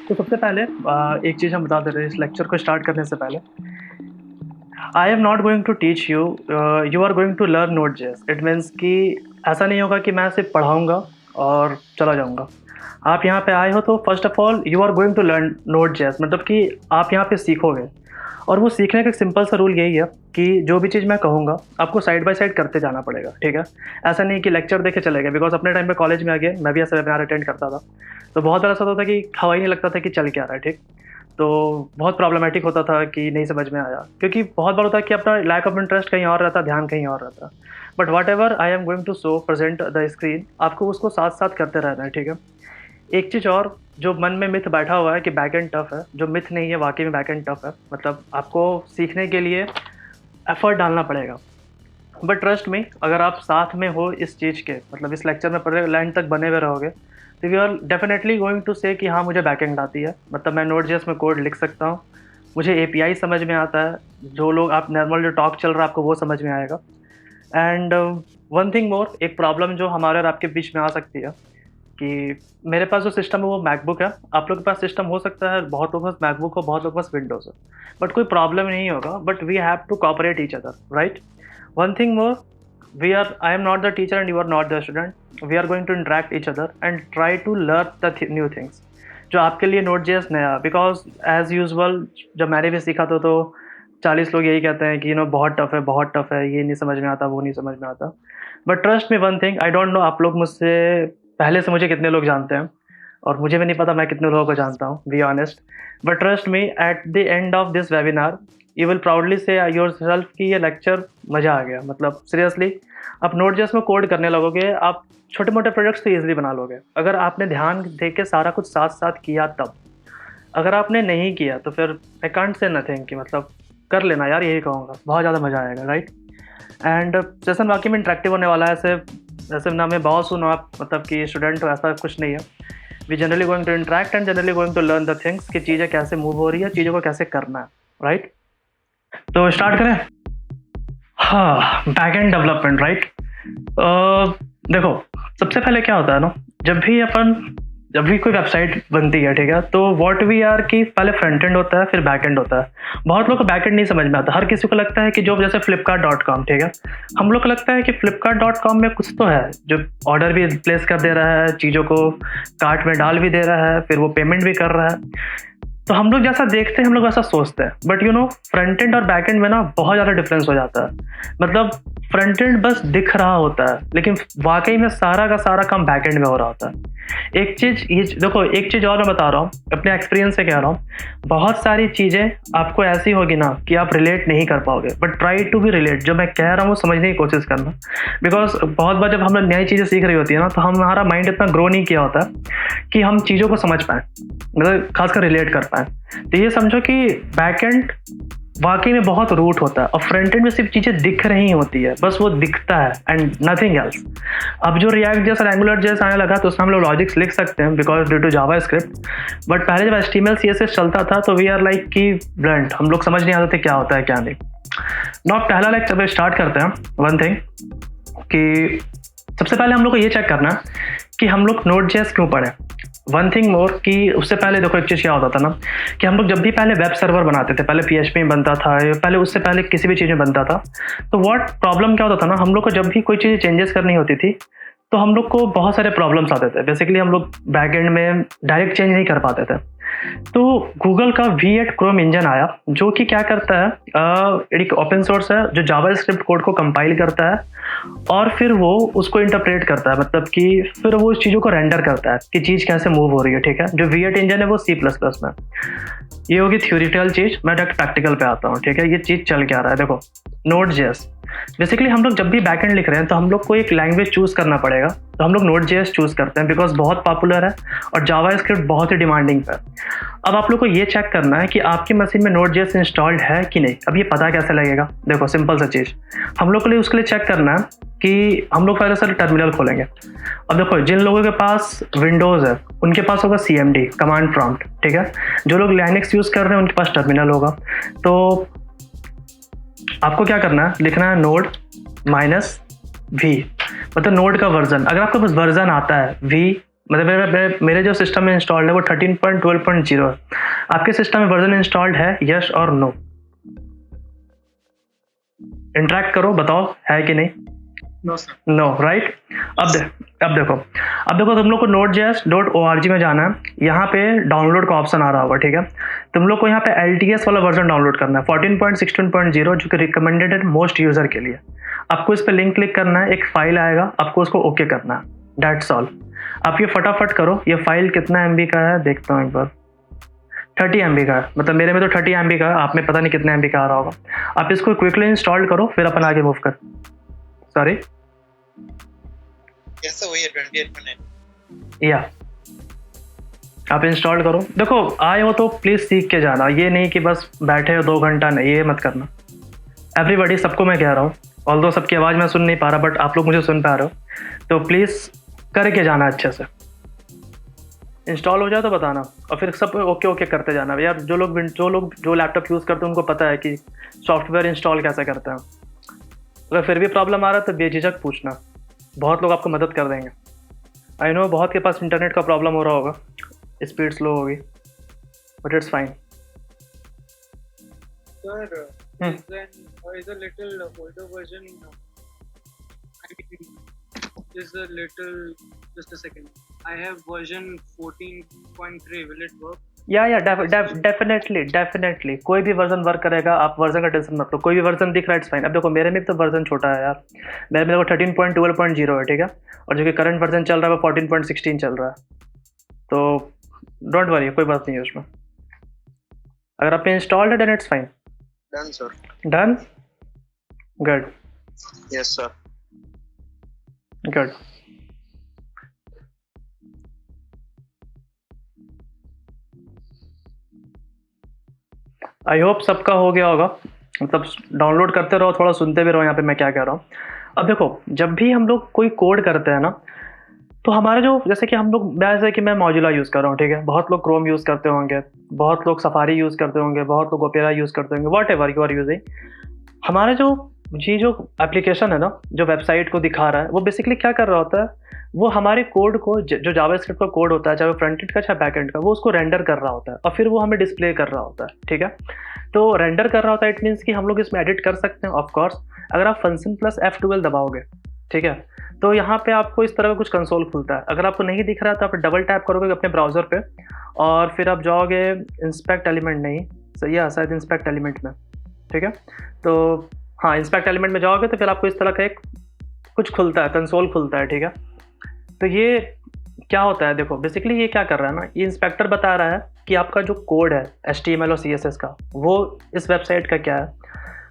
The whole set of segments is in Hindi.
तो सबसे पहले एक चीज़ हम बता दे रहे हैं इस लेक्चर को स्टार्ट करने से पहले। I am not going to teach you, you are going to learn node JS. It means कि ऐसा नहीं होगा कि मैं सिर्फ पढ़ाऊँगा और चला जाऊँगा। आप यहाँ पे आए हो तो first of all you are going to learn node JS, मतलब कि आप यहाँ पे सीखोगे। और वो सीखने का एक सिंपल सा रूल यही है कि जो भी चीज़ मैं कहूँगा आपको साइड बाय साइड करते जाना पड़ेगा, ठीक है? ऐसा नहीं कि लेक्चर देके चले गए, बिकॉज़ अपने टाइम पे कॉलेज में आके मैं भी ऐसे वेबिनार अटेंड करता था। तो बहुत बार ऐसा होता था कि हवा ही नहीं लगता था कि चल क्या रहा है, ठीक? तो बहुत प्रॉब्लमैटिक होता था कि नहीं समझ में आया, क्योंकि बहुत बार होता है कि अपना लैक ऑफ इंटरेस्ट कहीं और रहता है, ध्यान कहीं और रहता है। But whatever I am going to show present the screen, आपको उसको साथ-साथ करते रहना है, ठीक है? एक चीज़ और, जो मन में मिथ बैठा हुआ है कि बैक एंड टफ है, जो मिथ नहीं है, वाक़ई में बैक एंड टफ है। मतलब आपको सीखने के लिए एफर्ट डालना पड़ेगा। बट ट्रस्ट मी, अगर आप साथ में हो इस चीज़ के, मतलब इस लेक्चर में पूरे लाइन तक बने हुए रहोगे, तो you are definitely going to say कि हाँ, मुझे बैकएंड आती है। मतलब मैं नोड.जेएस में कोड लिख सकता हूँ, मुझे एपीआई समझ में आता है, जो लोग आप नॉर्मल जो टॉक चल रहा है आपको वो समझ में आएगा। एंड वन थिंग मोर, एक प्रॉब्लम जो हमारे और आपके बीच में आ सकती है कि मेरे पास जो सिस्टम है वो मैकबुक है, आप लोग के पास सिस्टम हो सकता है, बहुत लोगों के पास मैकबुक हो, बहुत लोगों के पास विंडोज़ हो, बट कोई प्रॉब्लम नहीं होगा। But we have to cooperate each other, right? One thing more, I am not the teacher and you are not the student. We are going to interact each other and try to learn the new things. जो आपके लिए Node.js नया, because as usual जब मैंने भी सीखा तो 40 लोग यही कहते हैं कि बहुत टफ है, ये नहीं समझ में आता, वो नहीं समझ में आता। But trust me one thing, I don't no आप लोग मुझसे पहले से मुझे कितने लोग जानते हैं, और मुझे भी नहीं पता मैं कितने लोगों को जानता हूँ, be honest. But trust me, at the end of this webinar you will proudly से योर सेल्फ कि ये लेक्चर मज़ा आ गया। मतलब सीरियसली, आप Node.js में कोड करने लगोगे, आप छोटे मोटे प्रोजेक्ट्स तो ईजिली बना लोगे, अगर आपने ध्यान दे के सारा कुछ साथ साथ किया तब। अगर आपने नहीं किया तो फिर आई कांट से नथिंग, कि मतलब कर लेना यार, यही कहूँगा, बहुत ज़्यादा मज़ा आएगा, राइट? एंड सेशन वाकई में इंटरेक्टिव होने वाला है। ऐसे ना मैं बहुत सुनो आप, मतलब कि स्टूडेंट हो, ऐसा कुछ नहीं है। We generally going to interact and generally going to learn the things, कि चीज़ें कैसे मूव हो रही है, चीज़ों को कैसे करना है, राइट? तो स्टार्ट करें। हाँ, बैक एंड डेवलपमेंट, राइट? देखो, सबसे पहले क्या होता है ना, जब भी कोई वेबसाइट बनती है, ठीक है, तो व्हाट वी आर की पहले फ्रंट एंड होता है, फिर बैक एंड होता है। बहुत लोग को बैक एंड नहीं समझ में आता। हर किसी को लगता है कि जो जैसे flipkart.com, ठीक है, हम लोग को लगता है कि flipkart.com में कुछ तो है जो ऑर्डर भी प्लेस कर दे रहा है, चीज़ों को कार्ट में डाल भी दे रहा है, फिर वो पेमेंट भी कर रहा है। तो हम लोग जैसा देखते हैं हम लोग वैसा सोचते हैं, बट फ्रंट एंड और बैक एंड में ना बहुत ज़्यादा डिफरेंस हो जाता है। मतलब फ्रंट एंड बस दिख रहा होता है, लेकिन वाकई में सारा का सारा काम बैक एंड में हो रहा होता है। एक चीज़ और मैं बता रहा हूँ, अपने एक्सपीरियंस से कह रहा हूँ, बहुत सारी चीज़ें आपको ऐसी होगी ना कि आप रिलेट नहीं कर पाओगे, but try to be relate. जो मैं कह रहा हूँ समझने की कोशिश करना, बिकॉज बहुत बार जब हम लोग नई चीज़ें सीख रही होती है ना, तो हमारा माइंड इतना ग्रो नहीं किया होता कि हम चीज़ों को समझ पाएँ, मतलब खासकर रिलेट कर पाएँ। तो ये समझो कि बैक एंड वाकई में बहुत रूट होता है, और फ्रंट एंड में सिर्फ चीज़ें दिख रही होती है, बस वो दिखता है एंड नथिंग एल्स। अब जो रिएक्ट जैसा एंगुलर जैसा आने लगा, तो उसमें हम लोग लॉजिक्स लिख सकते हैं because due to JavaScript. But पहले जब HTML CSS चलता था तो वी आर लाइक कि ब्लंट, हम लोग समझ नहीं आते थे क्या होता है क्या नहीं। ना पहला लेक्चर स्टार्ट करते हैं। वन थिंग कि सबसे पहले हम लोग को ये चेक करना है कि हम लोग Node.js क्यों पढ़े। वन थिंग मोर, कि उससे पहले देखो एक चीज़ क्या होता था ना, कि हम लोग जब भी पहले वेब सर्वर बनाते थे, पहले PHP में बनता था, पहले उससे पहले किसी भी चीज़ में बनता था, तो व्हाट प्रॉब्लम क्या होता था ना, हम लोग को जब भी कोई चीज़ चेंजेस करनी होती थी तो हम लोग को बहुत सारे प्रॉब्लम्स आते थे। बेसिकली हम लोग बैक एंड में डायरेक्ट चेंज नहीं कर पाते थे। तो गूगल का V8 क्रोम इंजन आया, जो कि क्या करता है, एक ओपन सोर्स है जो जावास्क्रिप्ट कोड को कंपाइल करता है और फिर वो उसको इंटरप्रेट करता है, मतलब कि फिर वो उस चीज़ों को रेंडर करता है कि चीज़ कैसे मूव हो रही है, ठीक है। जो V8 इंजन है वो C++ में। ये होगी थ्योरिटिकल चीज़। मैं डायरेक्ट प्रैक्टिकल पे आता हूँ, ठीक है। ये चीज़ चल क्या रहा है, देखो Node.js। बेसिकली हम लोग जब भी बैकएंड लिख रहे हैं तो हम लोग को एक लैंग्वेज चूज़ करना पड़ेगा, तो हम लोग Node.js चूज़ करते हैं बिकॉज बहुत पॉपुलर है और जावास्क्रिप्ट बहुत ही डिमांडिंग है। अब आप लोग को ये चेक करना है कि आपकी मशीन में Node.js इंस्टॉल्ड है कि नहीं। अब ये पता कैसे लगेगा, देखो सिंपल सा चीज़ हम लोग के लिए, उसके लिए चेक करना है कि हम लोग पहले सर टर्मिनल खोलेंगे। अब देखो जिन लोगों के पास विंडोज़ है उनके पास होगा CMD, कमांड प्रॉम्प्ट, ठीक है। जो लोग लाइनक्स यूज़ कर रहे हैं उनके पास टर्मिनल होगा। तो आपको क्या करना है, लिखना है node -v, मतलब नोड का वर्जन। अगर आपको बस वर्जन आता है V मतलब मेरे जो सिस्टम में इंस्टॉल्ड है वो 13.12.0 है। आपके सिस्टम में वर्जन इंस्टॉल्ड है, यस और नो? इंटरेक्ट करो, बताओ है कि नहीं। No, right. अब देखो तुम लोग को node.js.org में जाना है। यहाँ पे डाउनलोड का ऑप्शन आ रहा होगा, ठीक है। तुम लोग को यहाँ पे LTS वाला वर्जन डाउनलोड करना है 14.16.0, जो कि रिकमेंडेड है मोस्ट यूजर के लिए। आपको इस पर लिंक क्लिक करना है, एक फाइल आएगा, आपको उसको ओके करना है, दैट्स ऑल। आप ये फटाफट करो। ये फाइल कितना MB का है देखता हूँ एक बार। 30 MB का है, मतलब मेरे में तो 30 MB का है, आप में पता नहीं कितना MB का आ रहा होगा। आप इसको क्विकली इंस्टॉल करो, फिर अपन आगे मूव कर। सॉरी, कैसे हुई है 28.9? या आप इंस्टॉल करो। देखो आए हो तो प्लीज़ सीख के जाना, ये नहीं कि बस बैठे हो 2 घंटा, नहीं, ये मत करना। एवरीबॉडी, सबको मैं कह रहा हूँ, ऑल्दो सबकी आवाज़ मैं सुन नहीं पा रहा, बट आप लोग मुझे सुन पा रहे हो, तो प्लीज़ करके जाना अच्छे से। इंस्टॉल हो जाए तो बताना, और फिर सब ओके ओके करते जाना यार। जो लैपटॉप यूज़ करते हैं उनको पता है कि सॉफ्टवेयर इंस्टॉल कैसे करते हैं। अगर फिर भी प्रॉब्लम आ रहा है तो बेझिझक पूछना, बहुत लोग आपको मदद कर देंगे। आई नो बहुत के पास इंटरनेट का प्रॉब्लम हो रहा होगा, स्पीड स्लो होगी, but it's fine. Sir, is a little older version. Is a little. Just a second. I have version 14.3. Will it work? या डेफिनेटली कोई भी वर्जन वर्क करेगा, आप वर्जन का टेंशन मत लो। कोई भी वर्जन दिख रहा है इट्स फाइन। अब देखो मेरे में भी तो वर्जन छोटा है यार, मेरे में देखो 13.12.0 है, ठीक है, और जो कि करंट वर्जन चल रहा है वो 14.16 चल रहा है, तो डोंट वरी, कोई बात नहीं है उसमें। अगर आप पे इंस्टॉल्ड है then it's fine. Done, sir. Done, good Yes, sir. Good. I hope सबका हो गया होगा, मतलब डाउनलोड करते रहो, थोड़ा सुनते भी रहो यहाँ पे मैं क्या कह रहा हूँ। अब देखो जब भी हम लोग कोई कोड करते हैं ना, तो हमारा जो, जैसे कि हम लोग, जैसे कि मैं मॉजुला यूज़ कर रहा हूँ, ठीक है, बहुत लोग क्रोम यूज़ करते होंगे, बहुत लोग सफारी यूज़ करते होंगे, बहुत लोग ओपेरा यूज़ करते होंगे, whatever you are using. हमारा जो एप्लीकेशन है ना, जो वेबसाइट को दिखा रहा है, वो बेसिकली क्या कर रहा होता है, वो हमारे कोड को, जो जावास्क्रिप्ट का कोड होता है, चाहे वो फ्रंट एंड का चाहे बैक एंड का, वो उसको रेंडर कर रहा होता है और फिर वो हमें डिस्प्ले कर रहा होता है, ठीक है। तो रेंडर कर रहा होता है, इट मीन्स कि हम लोग इसमें एडिट कर सकते हैं ऑफ कोर्स। अगर आप फंक्शन प्लस F12 दबाओगे, ठीक है, तो यहाँ पे आपको इस तरह का कुछ कंसोल खुलता है। अगर आपको नहीं दिख रहा है तो आप डबल टैप करोगे अपने ब्राउज़र पे, और फिर आप जाओगे इंस्पेक्ट एलिमेंट, नहीं सही है शायद इंस्पेक्ट एलिमेंट में, ठीक है, तो हाँ इंस्पेक्ट एलिमेंट में जाओगे तो फिर आपको इस तरह का एक कुछ खुलता है, कंसोल खुलता है, ठीक है। तो ये क्या होता है, देखो बेसिकली ये क्या कर रहा है ना, ये इंस्पेक्टर बता रहा है कि आपका जो कोड है HTML और CSS का, वो इस वेबसाइट का क्या है,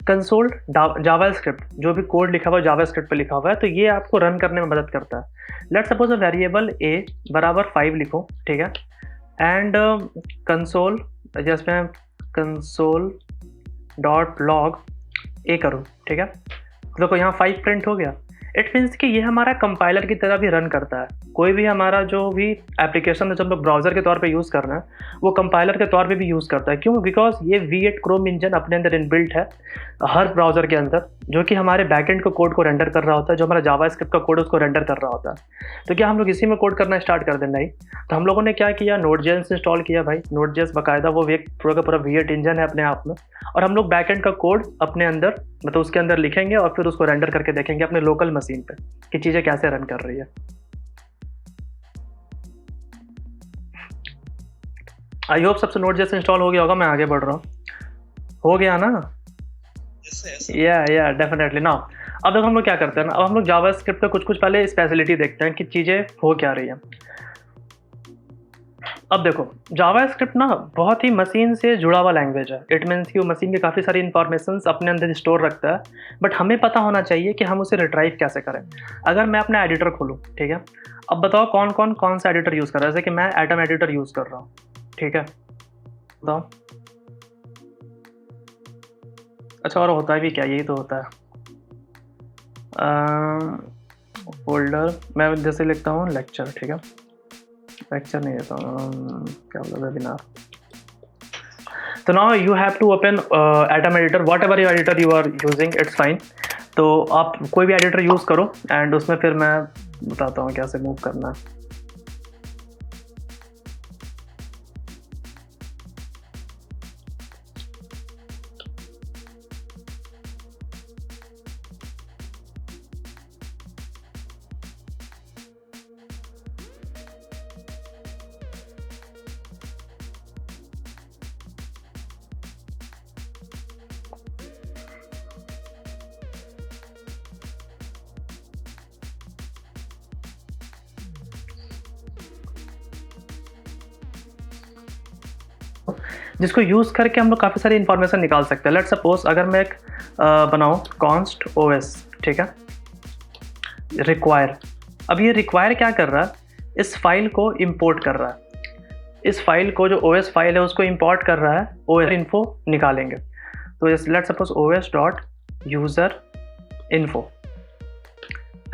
कंसोल जावास्क्रिप्ट, जो भी कोड लिखा हुआ है जावास्क्रिप्ट पे लिखा हुआ है, तो ये आपको रन करने में मदद करता है। लेट्स सपोज वेरिएबल a बराबर 5 लिखो, ठीक है, एंड कंसोल, जिसमें कंसोल डॉट लॉग a करो, ठीक है, देखो यहाँ 5 प्रिंट हो गया। इट मीन्स कि ये हमारा कंपाइलर की तरह भी रन करता है। कोई भी हमारा जो भी एप्लीकेशन है जो हम लोग ब्राउज़र के तौर पे यूज़ कर रहे हैं, वो कंपाइलर के तौर पे भी यूज़ करता है। क्यों? बिकॉज ये V8 क्रोम इंजन अपने अंदर इनबिल्ट है हर ब्राउज़र के अंदर, जो कि हमारे बैकएंड को कोड को रेंडर कर रहा होता है, जो हमारा जावास्क्रिप्ट का कोड उसको रेंडर कर रहा होता है। तो क्या हम लोग इसी में कोड करना स्टार्ट कर देना ही? तो हम लोगों ने क्या किया, Node.js इंस्टॉल किया भाई। Node.js बाकायदा वो एक पूरा का पूरा V8 इंजन है अपने आप में, और हम लोग बैकएंड का कोड अपने अंदर, मतलब उसके अंदर लिखेंगे और फिर उसको रेंडर करके देखेंगे अपने लोकल मशीन पे कि चीज़ें कैसे रन कर रही है। आई होप सबसे Node.js इंस्टॉल हो गया होगा। मैं आगे बढ़ रहा हूँ, हो गया ना? या डेफिनेटली ना। अब देखो हम लोग क्या करते हैं ना, अब हम लोग जावास्क्रिप्ट का कुछ पहले स्पेशलिटी देखते हैं कि चीज़ें हो क्या रही हैं। अब देखो जावास्क्रिप्ट ना बहुत ही मशीन से जुड़ा हुआ लैंग्वेज है। इट मीन्स कि वो मशीन की काफ़ी सारी इंफॉर्मेशन अपने अंदर स्टोर रखता है, बट हमें पता होना चाहिए कि हम उसे रिट्राइव कैसे करें। अगर मैं अपना एडिटर खोलूँ, ठीक है, अब बताओ कौन सा एडिटर यूज़ कर रहा है। जैसे कि मैं एटम एडिटर यूज़ कर रहा हूँ, ठीक है, बताओ। अच्छा, और होता है भी क्या, यही तो होता है। फोल्डर मैं जैसे लिखता हूँ लेक्चर, ठीक है, लेक्चर नहीं देता हूँ, क्या बोला, वेबिनार। तो now you have to open Atom editor, whatever you editor you are using, it's fine. तो आप कोई भी एडिटर यूज़ करो एंड उसमें फिर मैं बताता हूँ कैसे मूव करना है। जिसको यूज़ करके हम लोग काफ़ी सारी इन्फॉर्मेशन निकाल सकते हैं। लेट्स सपोज अगर मैं एक बनाऊँ const os, ठीक है, रिक्वायर। अब ये रिक्वायर क्या कर रहा है, इस फाइल को इंपोर्ट कर रहा है, इस फाइल को जो os फाइल है उसको इंपोर्ट कर रहा है, os इन्फो निकालेंगे। तो let's suppose os dot user info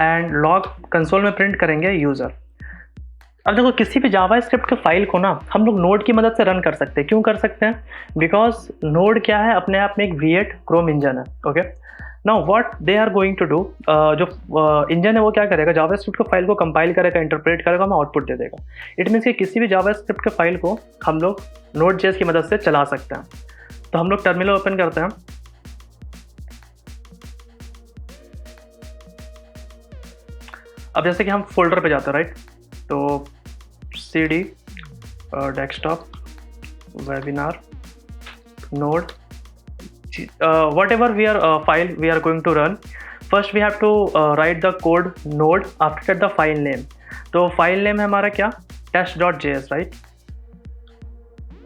and log console में प्रिंट करेंगे यूज़र। अब देखो किसी भी जावास्क्रिप्ट के फाइल को ना हम लोग नोड की मदद से रन कर सकते हैं। क्यों कर सकते हैं? बिकॉज नोड क्या है, अपने आप में एक V8 क्रोम इंजन है। Okay, now what they are going to do, जो इंजन है वो क्या करेगा, जावास्क्रिप्ट के फाइल को कंपाइल करेगा, इंटरप्रेट करेगा, हमें आउटपुट दे देगा। इट मीन्स कि किसी भी जावास्क्रिप्ट के फाइल को हम लोग Node.js की मदद से चला सकते हैं। तो हम लोग टर्मिनल ओपन करते हैं। अब जैसे कि हम फोल्डर पे जाते हैं, राइट, तो cd desktop webinar node whatever we are file we are going to run, first we have to write the code node, after that the file name। तो फाइल नेम है हमारा क्या, test.js, राइट।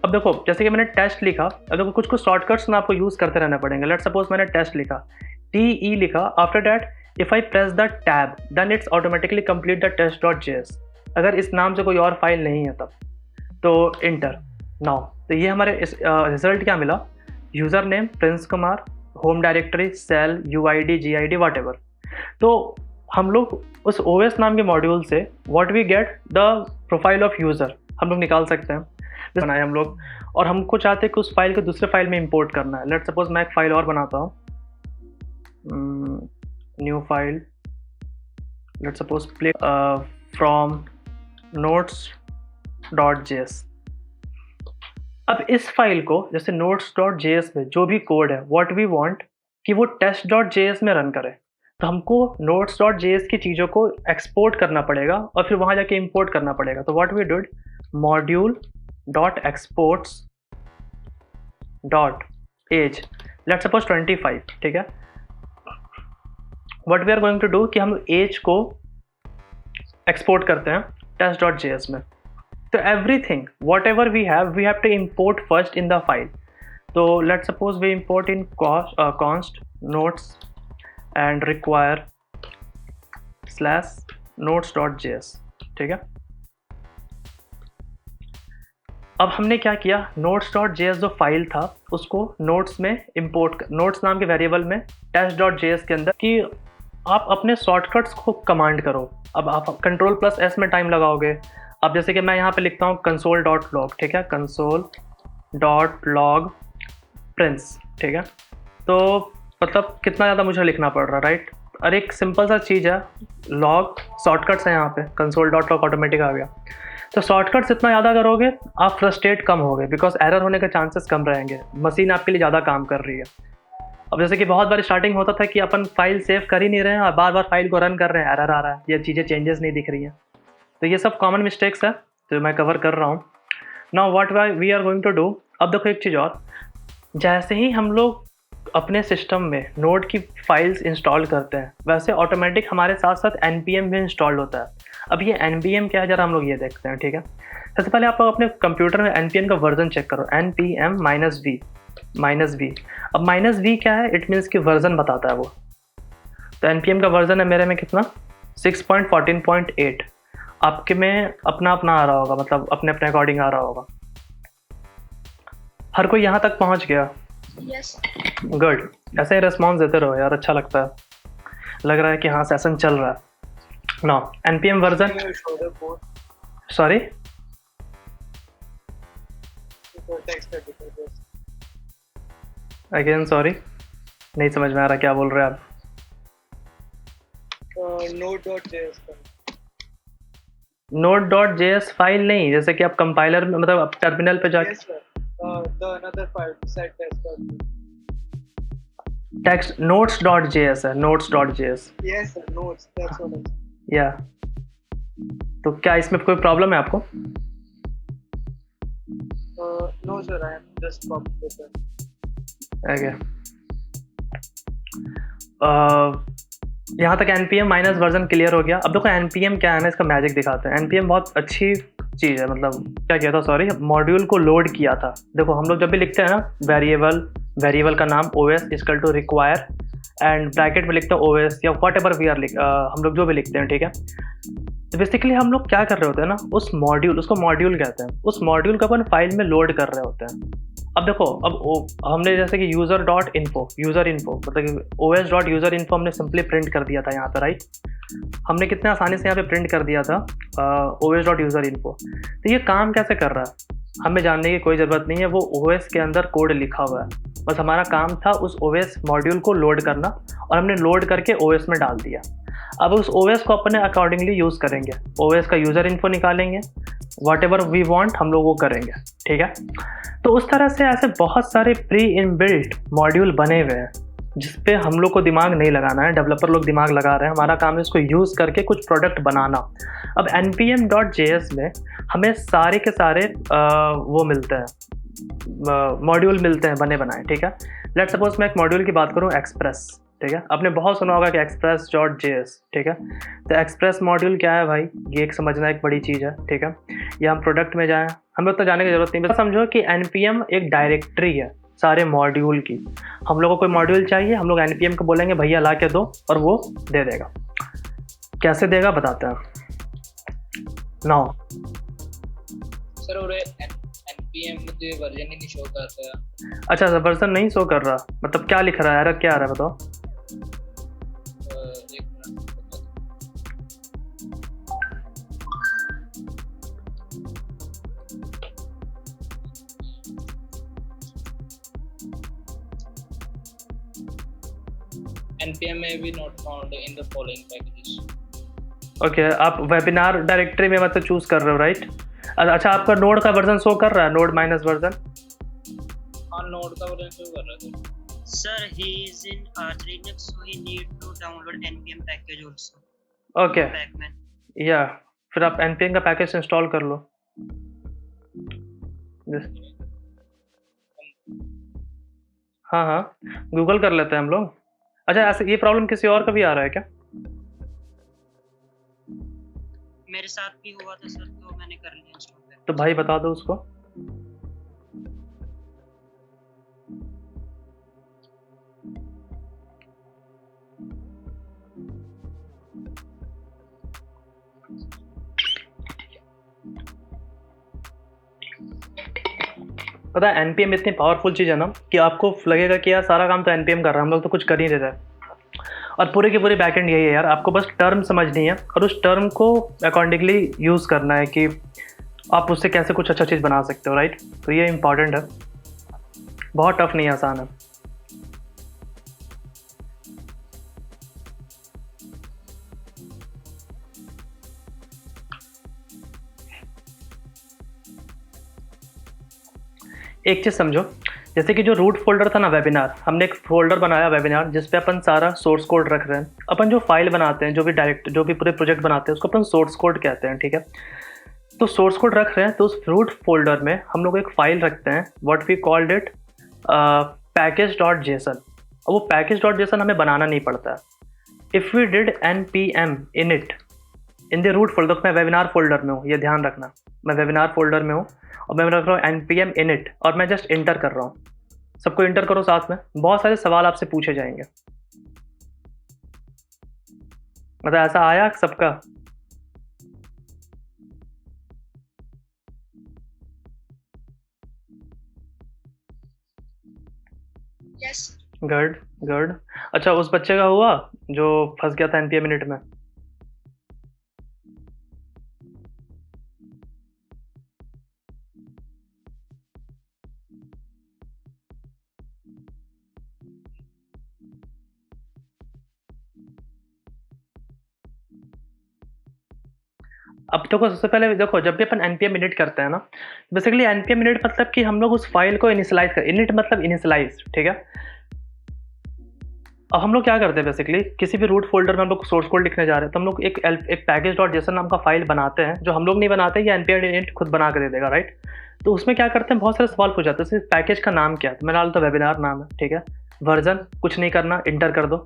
अब देखो जैसे कि मैंने टेस्ट लिखा, अब देखो कुछ शॉर्टकट्स ना आपको यूज़ करते रहना पड़ेंगे। लेट्स सपोज मैंने टेस्ट लिखा, TE लिखा, after that if I press the tab then it's automatically complete the test.js। अगर इस नाम से कोई और फाइल नहीं है तब तो इंटर नाउ। तो ये हमारे इस रिजल्ट क्या मिला, user name Prince Kumar, home directory shell UID GID whatever. तो हम लोग उस OS नाम के मॉड्यूल से what we get the profile of user हम लोग निकाल सकते हैं, बनाए हम लोग। और हमको चाहते हैं कि उस फाइल को दूसरे फाइल में इंपोर्ट करना है। लेट्स सपोज मैं एक फाइल और बनाता हूँ, new file, let's suppose play from notes.js। अब इस फाइल को जैसे notes.js में जो भी कोड है व्हाट वी वांट कि वो test.js में रन करे, तो हमको notes.js की चीज़ों को एक्सपोर्ट करना पड़ेगा और फिर वहाँ जाके इंपोर्ट करना पड़ेगा। तो what we did, module.exports.age, let's suppose 25, ठीक है। What we are going to do कि हम एज को एक्सपोर्ट करते हैं test.js में। तो everything whatever we have to import first in the file। तो let's suppose we import in const notes and require /notes.js, ठीक है। अब हमने क्या किया, notes.js जो फाइल था उसको notes में import, notes नाम के वेरिएबल में test.js के अंदर कि आप अपने शॉर्टकट्स को कमांड करो। अब आप Ctrl+S में टाइम लगाओगे। अब जैसे कि मैं यहाँ पे लिखता हूँ console.log, ठीक है, console.log प्रिंस, ठीक है। तो मतलब कितना ज़्यादा मुझे लिखना पड़ रहा है, राइट। और एक सिंपल सा चीज़ है, लॉग शॉर्टकट्स है यहाँ पे, console.log ऑटोमेटिक आ गया। तो शॉर्टकट्स इतना ज़्यादा करोगे आप फ्रस्ट्रेट कम होगे, बिकॉज एरर होने के चांसेस कम रहेंगे, मशीन आपके लिए ज़्यादा काम कर रही है। अब जैसे कि बहुत बार स्टार्टिंग होता था कि अपन फाइल सेव कर ही नहीं रहे हैं और बार बार फाइल को रन कर रहे हैं, एरर आ रहा है, ये चीज़ें चेंजेस नहीं दिख रही हैं। तो ये सब कॉमन मिस्टेक्स है जो मैं कवर कर रहा हूँ। Now what we are going to do, अब देखो एक चीज़ और, जैसे ही हम लोग अपने सिस्टम में नोड की फाइल्स इंस्टॉल करते हैं वैसे ऑटोमेटिक हमारे साथ साथ npm भी इंस्टॉल होता है। अब ये npm क्या है जरा हम लोग ये देखते हैं, ठीक है। सबसे पहले आप अपने कंप्यूटर में npm का वर्जन चेक करो, npm -v। अब -v क्या है, इट मीन्स कि वर्जन बताता है वो। तो npm का वर्जन है मेरे में कितना, 6.14.8। आपके में अपना आ रहा होगा, मतलब अपने अकॉर्डिंग आ रहा होगा। हर कोई यहाँ तक पहुँच गया? यस। गुड, ऐसे ही रिस्पॉन्स देते रहो यार, अच्छा लगता है, लग रहा है कि हाँ सेशन चल रहा है। No npm version, sorry again sorry, नहीं समझ में आ रहा क्या बोल रहे हैं आप। node.js फाइल नहीं, जैसे कि आप कंपाइलर में मतलब आप टर्मिनल पे जाके टेक्स्ट notes.js है, notes.js। Yes, sir, notes. That's what I'm saying. या तो क्या इसमें कोई प्रॉब्लम है आपको? No, sir. I am just copying it. Okay, यहाँ तक npm माइनस वर्जन क्लियर हो गया। अब देखो npm क्या है ना, इसका मैजिक दिखाते हैं। npm बहुत अच्छी चीज़ है, मतलब क्या किया था, सॉरी, मॉड्यूल को लोड किया था। देखो हम लोग जब भी लिखते हैं ना वेरिएबल का नाम OS equal to require and bracket में लिखते हैं OS या वॉट एवर वी आर हम लोग जो भी लिखते हैं, ठीक है। तो बेसिकली हम लोग क्या कर रहे होते हैं ना, उसको मॉड्यूल कहते हैं, उस मॉड्यूल को अपन फाइल में लोड कर रहे होते हैं। अब देखो, हमने जैसे कि यूज़र इन्फो मतलब कि OS.user.info हमने सिंपली प्रिंट कर दिया था यहाँ पे, राइट। हमने कितने आसानी से यहाँ पे प्रिंट कर दिया था OS.user.info। तो ये काम कैसे कर रहा है हमें जानने की कोई ज़रूरत नहीं है, वो OS के अंदर कोड लिखा हुआ है, बस हमारा काम था उस OS मॉड्यूल को लोड करना, और हमने लोड करके OS में डाल दिया। अब उस OS को अपने अकॉर्डिंगली यूज़ करेंगे, OS का यूज़र इन्फो निकालेंगे, वॉट एवर वी वॉन्ट हम लोग वो करेंगे, ठीक है। तो उस तरह से ऐसे बहुत सारे प्री इनबिल्ट मॉड्यूल बने हुए हैं जिस पे हम लोग को दिमाग नहीं लगाना है, डेवलपर लोग दिमाग लगा रहे हैं, हमारा काम है इसको यूज़ करके कुछ प्रोडक्ट बनाना। अब npm.js में हमें सारे के सारे वो मिलते हैं, मॉड्यूल मिलते हैं बने बनाए, ठीक है। लेट्स सपोज मैं एक मॉड्यूल की बात करूँ, एक्सप्रेस, ठीक है। आपने बहुत सुना होगा कि express.js, ठीक है। तो एक्सप्रेस मॉड्यूल क्या है भाई, ये एक समझना एक बड़ी चीज़ है, ठीक है। या हम प्रोडक्ट में जाएँ, हमें तो जाने की ज़रूरत नहीं, बस समझो कि npm एक डायरेक्टरी है सारे मॉड्यूल की। हम लोग को कोई मॉड्यूल चाहिए, हम लोग npm को बोलेंगे भैया ला के दो, और वो दे देगा। कैसे देगा बताते हैं नाउ। सर और npm मध्ये वर्जन ही नहीं शो करता है। अच्छा सर, वर्जन नहीं शो कर रहा, मतलब क्या लिख रहा है, एरर क्या आ रहा है बताओ। एक minute npm may be not found in the following packages। Okay, आप वेबिनार डायरेक्टरी में मतलब चूज कर रहे हो, राइट। अच्छा, आपका नोड का वर्जन शो कर रहा है, नोड माइनस वर्जन। हाँ, नोड का वर्जन शो कर रहा है Sir, he is in Arch Linux, so he need to download npm package also. Okay, Pacman. या फिर आप npm का पैकेज इंस्टॉल कर लो। हाँ हाँ, गूगल कर लेते हैं हम लोग। अच्छा, ऐसे ये प्रॉब्लम किसी और का भी आ रहा है क्या? मेरे साथ भी हुआ था सर, तो मैंने कर लिया इंस्टॉल। तो भाई बता दो उसको। पता है npm इतनी पावरफुल चीज़ है ना कि आपको लगेगा कि यार सारा काम तो npm कर रहा है, हम लोग तो कुछ कर ही नहीं रहे। और पूरे की पूरी बैकएंड यही है यार, आपको बस टर्म समझनी है और उस टर्म को अकॉर्डिंगली यूज़ करना है कि आप उससे कैसे कुछ अच्छा चीज़ बना सकते हो, राइट। तो ये इंपॉर्टेंट है, बहुत टफ नहीं, आसान है। एक चीज़ समझो, जैसे कि जो रूट फोल्डर था ना वेबिनार, हमने एक फोल्डर बनाया वेबिनार जिस पे अपन सारा सोर्स कोड रख रहे हैं। अपन जो फाइल बनाते हैं, जो भी पूरे प्रोजेक्ट बनाते हैं, उसको अपन सोर्स कोड कहते हैं, ठीक है। तो सोर्स कोड रख रहे हैं, तो उस रूट फोल्डर में हम लोग एक फाइल रखते हैं, what we called it package.json। और वो package.json हमें बनाना नहीं पड़ता है। If we did npm init in the root folder, मैं वेबिनार फोल्डर में हूँ, ये ध्यान रखना, मैं वेबिनार फोल्डर में हूँ और मैं रख रहा हूँ npm init, और मैं जस्ट इंटर कर रहा हूँ। सबको इंटर करो साथ में, बहुत सारे सवाल आपसे पूछे जाएंगे। मतलब ऐसा आया सबका? Yes good good. अच्छा, उस बच्चे का हुआ जो फंस गया था npm init में? अब देखो, सबसे पहले देखो, जब भी अपन npm init करते हैं ना, बेसिकली npm init मतलब कि हम लोग उस फाइल को इनिशियलाइज कर, init मतलब इनिशियलाइज, ठीक है। अब हम लोग क्या करते हैं, बेसिकली किसी भी रूट फोल्डर में हम लोग सोर्स कोड लिखने जा रहे हैं, तो हम लोग एक package.json नाम का फाइल बनाते हैं, जो हम लोग नहीं बनाते, ये npm init खुद बना के दे देगा, राइट। तो उसमें क्या करते हैं, बहुत सारे सवाल पूछ जाते हैं, पैकेज का नाम क्या है, तो मैंने डाला तो वेबिनार नाम है, ठीक है। वर्जन कुछ नहीं करना, इंटर कर दो।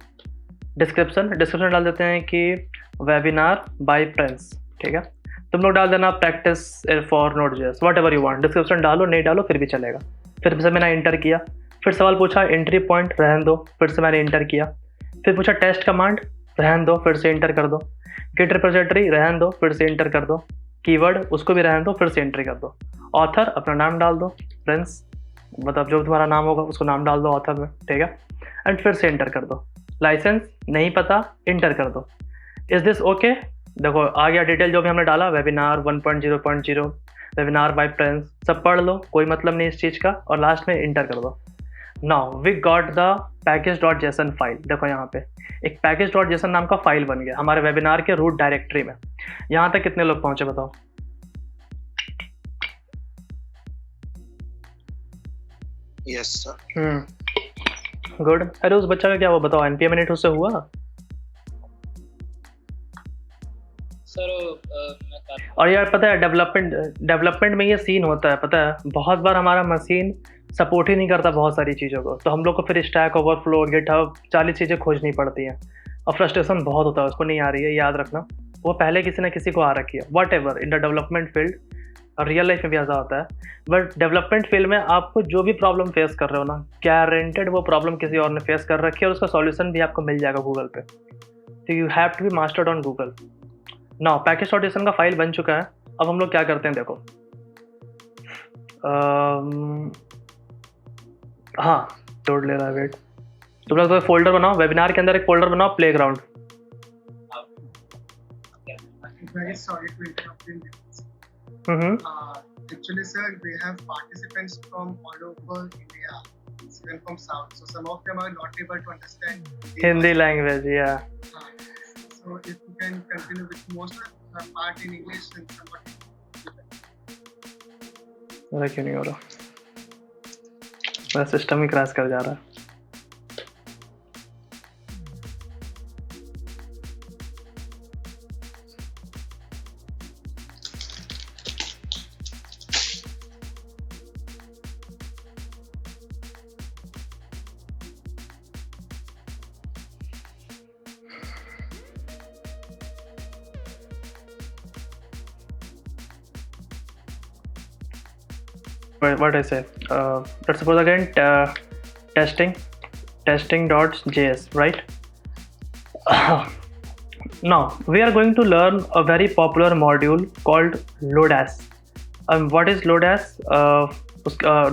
डिस्क्रिप्शन डाल देते हैं कि वेबिनार बाय प्रिंस, ठीक है। तुम लोग डाल देना practice for node JS, what ever you want, description डालो नहीं डालो फिर भी चलेगा। फिर से मैंने इंटर किया, फिर सवाल पूछा एंट्री पॉइंट रहने दो, फिर से मैंने इंटर किया, फिर पूछा टेस्ट कमांड रहने दो, फिर से इंटर कर दो, गिट रिपोजिटरी रहने दो, फिर से इंटर कर दो, कीवर्ड उसको भी रहने दो, फिर से एंट्री कर दो, ऑथर अपना नाम डाल दो, फ्रेंड्स मतलब जो तुम्हारा नाम होगा उसको नाम डाल दो ऑथर में, ठीक है, एंड फिर से इंटर कर दो, लाइसेंस नहीं पता इंटर कर दो। Is this okay? देखो आ गया डिटेल जो भी हमने डाला, वेबिनार 1.0.0, वेबिनार बाय फ्रेंड्स, सब पढ़ लो, कोई मतलब नहीं इस चीज़ का, और लास्ट में इंटर कर दो। Now we got the package.json file. देखो यहाँ पे एक package.json नाम का फाइल बन गया हमारे वेबिनार के रूट डायरेक्टरी में। यहाँ तक कितने लोग पहुंचे बताओ? Yes, sir. गुड। अरे उस बच्चा का क्या हुआ बताओ, npm init उससे हुआ? सर मैं कर और यार पता है डेवलपमेंट में ये सीन होता है, पता है बहुत बार हमारा मशीन सपोर्ट ही नहीं करता बहुत सारी चीज़ों को, तो हम लोग को फिर स्टैक ओवरफ्लो गिटहब 40 चीज़ें खोजनी पड़ती हैं, और फ्रस्ट्रेशन बहुत होता है, उसको नहीं आ रही है, याद रखना वो पहले किसी ना किसी को आ रखी है। What ever in the development field, और रियल लाइफ में भी ऐसा होता है, बट डेवलपमेंट फील्ड में आपको जो भी प्रॉब्लम फेस कर रहे हो ना, गारंटेड वो प्रॉब्लम किसी और ने फेस कर रखी है, और उसका सॉल्यूशन भी आपको मिल जाएगा गूगल पे। तो you have to be mastered on Google. Now package.json का फाइल बन चुका है। अब हम लोग क्या करते हैं देखो, हाँ लोड ले रहा है, वेट, तुम लोग तो फोल्डर बनाओ, वेबिनार के अंदर एक फोल्डर बनाओ playground. Very sorry to interrupt in this. Actually, sir, we have participants from all over India, even from South. So some of them are not able to understand Hindi language या So if you can continue with most of the part in English and somewhat. मेरा क्यों नहीं हो रहा, मेरा सिस्टम ही क्रैश कर जा रहा है। What I say, let's suppose again testing.js, right? Now we are going to learn a very popular module called Lodash. What is Lodash?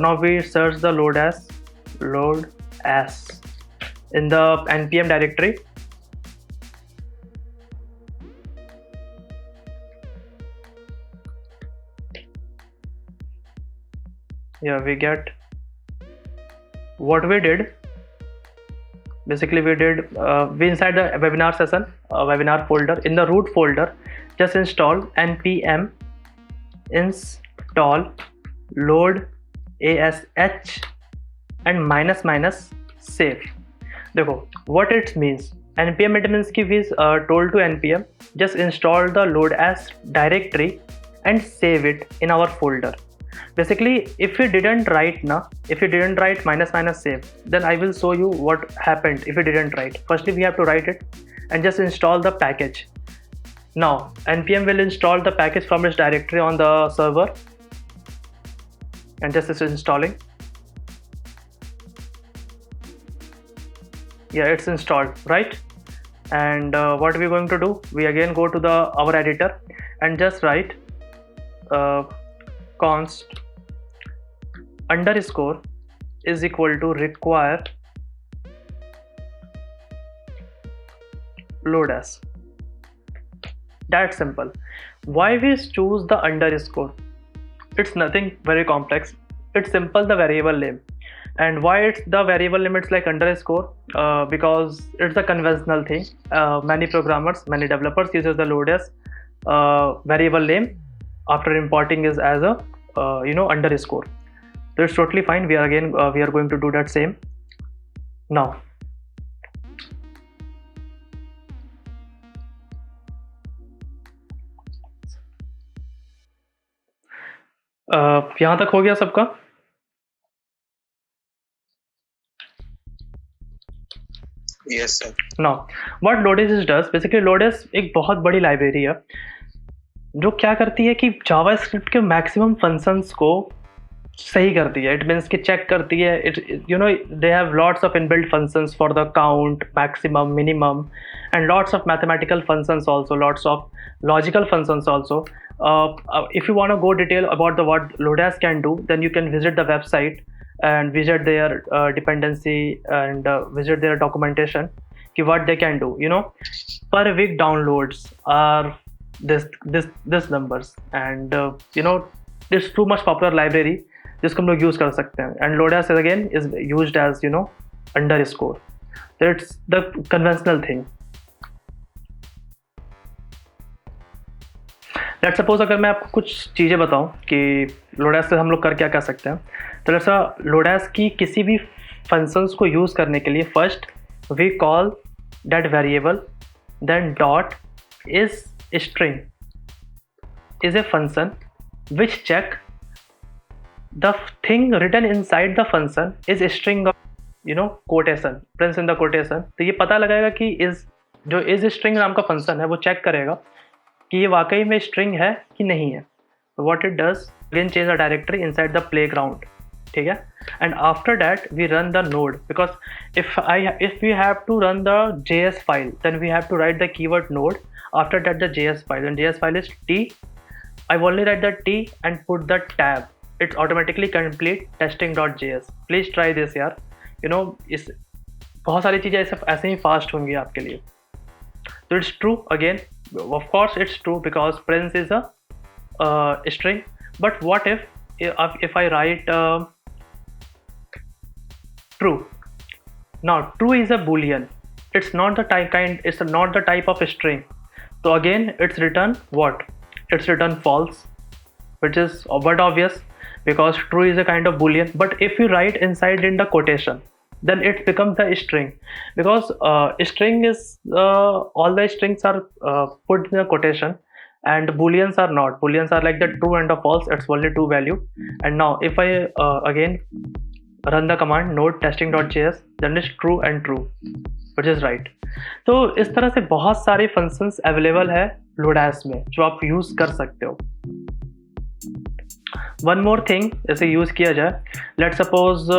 Now we search the Lodash in the npm directory. Yeah, we get what we did. Basically we inside the webinar session, webinar folder, in the root folder just install npm install load ash and --save. देखो what it means, npm it means कि we told to npm just install the lodash directory and save it in our folder. Basically if we didn't write --save, then I will show you what happened if we didn't write. Firstly we have to write it and just install the package. Now npm will install the package from its directory on the server, and just is installing. Yeah, it's installed, right? And what we're going to do, we again go to our editor and just write const underscore is equal to require Lodash. That's simple. Why we choose the underscore? It's nothing very complex. It's simple, the variable name. And why it's the variable name, it's like underscore, because it's a conventional thing. Many programmers, many developers uses the Lodash variable name after importing is as a underscore. So it's totally fine. We are going to do that same now. यहाँ तक हो गया सबका? Yes, sir. Now what Lodash does, basically Lodash एक बहुत बड़ी लाइब्रेरी है जो क्या करती है कि जावास्क्रिप्ट के मैक्सिमम फंक्शंस को सही करती है. इट मीन्स कि चेक करती है. It they have lots of inbuilt functions for the count, maximum, minimum, and lots of mathematical functions also, lots of logical functions also. If you want to go detail about the what Lodash can do, then you can visit the website and visit their dependency and visit their documentation ki what they can do. Per week downloads are this numbers, and it's too much popular library जिसको हम लोग यूज कर सकते हैं. And Lodash again is used as underscore. That's the conventional thing. Let's suppose अगर मैं आपको कुछ चीज़ें बताऊं कि लोडास से हम लोग कर क्या सकते हैं, तो लेट्स लोडास की किसी भी फंक्शंस को यूज़ करने के लिए first we call that variable, then dot is string is a function which check the thing written inside the function is string of quotation, prints in the quotation. तो ये पता लगाएगा कि जो इज स्ट्रिंग नाम का फंक्शन है वो चेक करेगा कि ये वाकई में स्ट्रिंग है कि नहीं है. What it does, again change the directory inside the playground. ठीक है. And after that we run the node, because if we have to run the JS file then we have to write the keyword node. After that the JS file, and JS file is T. I only write the T and put the tab. It's automatically complete testing.js. Please try this यार. इस बहुत सारी चीज़ें ऐसे ही फास्ट होंगी आपके लिए. So it's true again. Of course it's true because Prince is a string. But what if I write true? Now true is a boolean. It's not the It's not the type of string. So again it's written what? It's written false, which is but obvious because true is a kind of boolean. But if you write inside in the quotation, then it becomes the string, because string is all the strings are put in a quotation and booleans are not. Booleans are like the true and the false. It's only two value. And now if I again run the command node testing.js, then it's true and true, which is right. तो इस तरह से बहुत सारे फंक्शंस अवेलेबल है लोडास में जो आप यूज कर सकते हो. वन मोर थिंग जैसे यूज किया जाए, लेट सपोज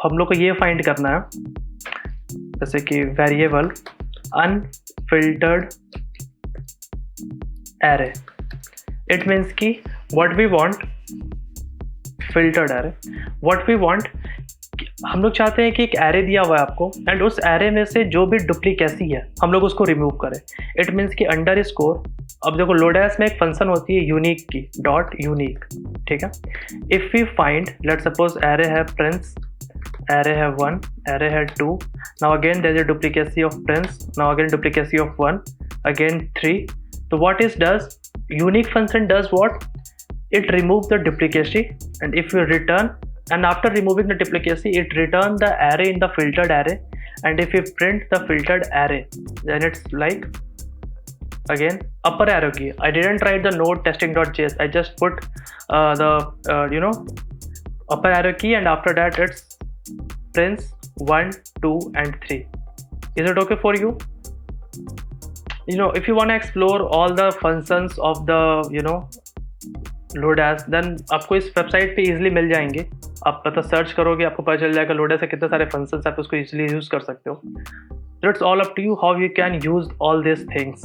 हम लोग को ये फाइंड करना है जैसे कि variable unfiltered array. It means कि what we want filtered array, what we want, हम लोग चाहते हैं कि एक एरे दिया हुआ है आपको एंड उस एरे में से जो भी डुप्लीकेसी है हम लोग उसको रिमूव करें. इट मीन्स कि अंडरस्कोर, अब देखो लोडास में एक फंक्शन होती है यूनिक की, डॉट यूनिक. ठीक है. If we find let suppose array है प्रिंस, एरे है 1, एरे है 2. Now again there is a duplicacy of Prince, now again duplicacy of 1, again 3. तो what is does unique function does what, it remove the duplicacy, and if you return, and after removing the duplicacy it return the array in the filtered array, and if you print the filtered array then it's like again upper arrow key. I didn't write the node testing.js, I just put the upper arrow key, and after that it's prints 1, 2 and 3. Is it okay for you? If you want to explore all the functions of the Lodash, then आपको इस वेबसाइट पे इजीली मिल जाएंगे. आप पता सर्च करोगे आपको पता चल जाएगा लोडास से कितने सारे फंक्शंस आप उसको इजीली यूज कर सकते हो. It's all up to you how you can use all this things.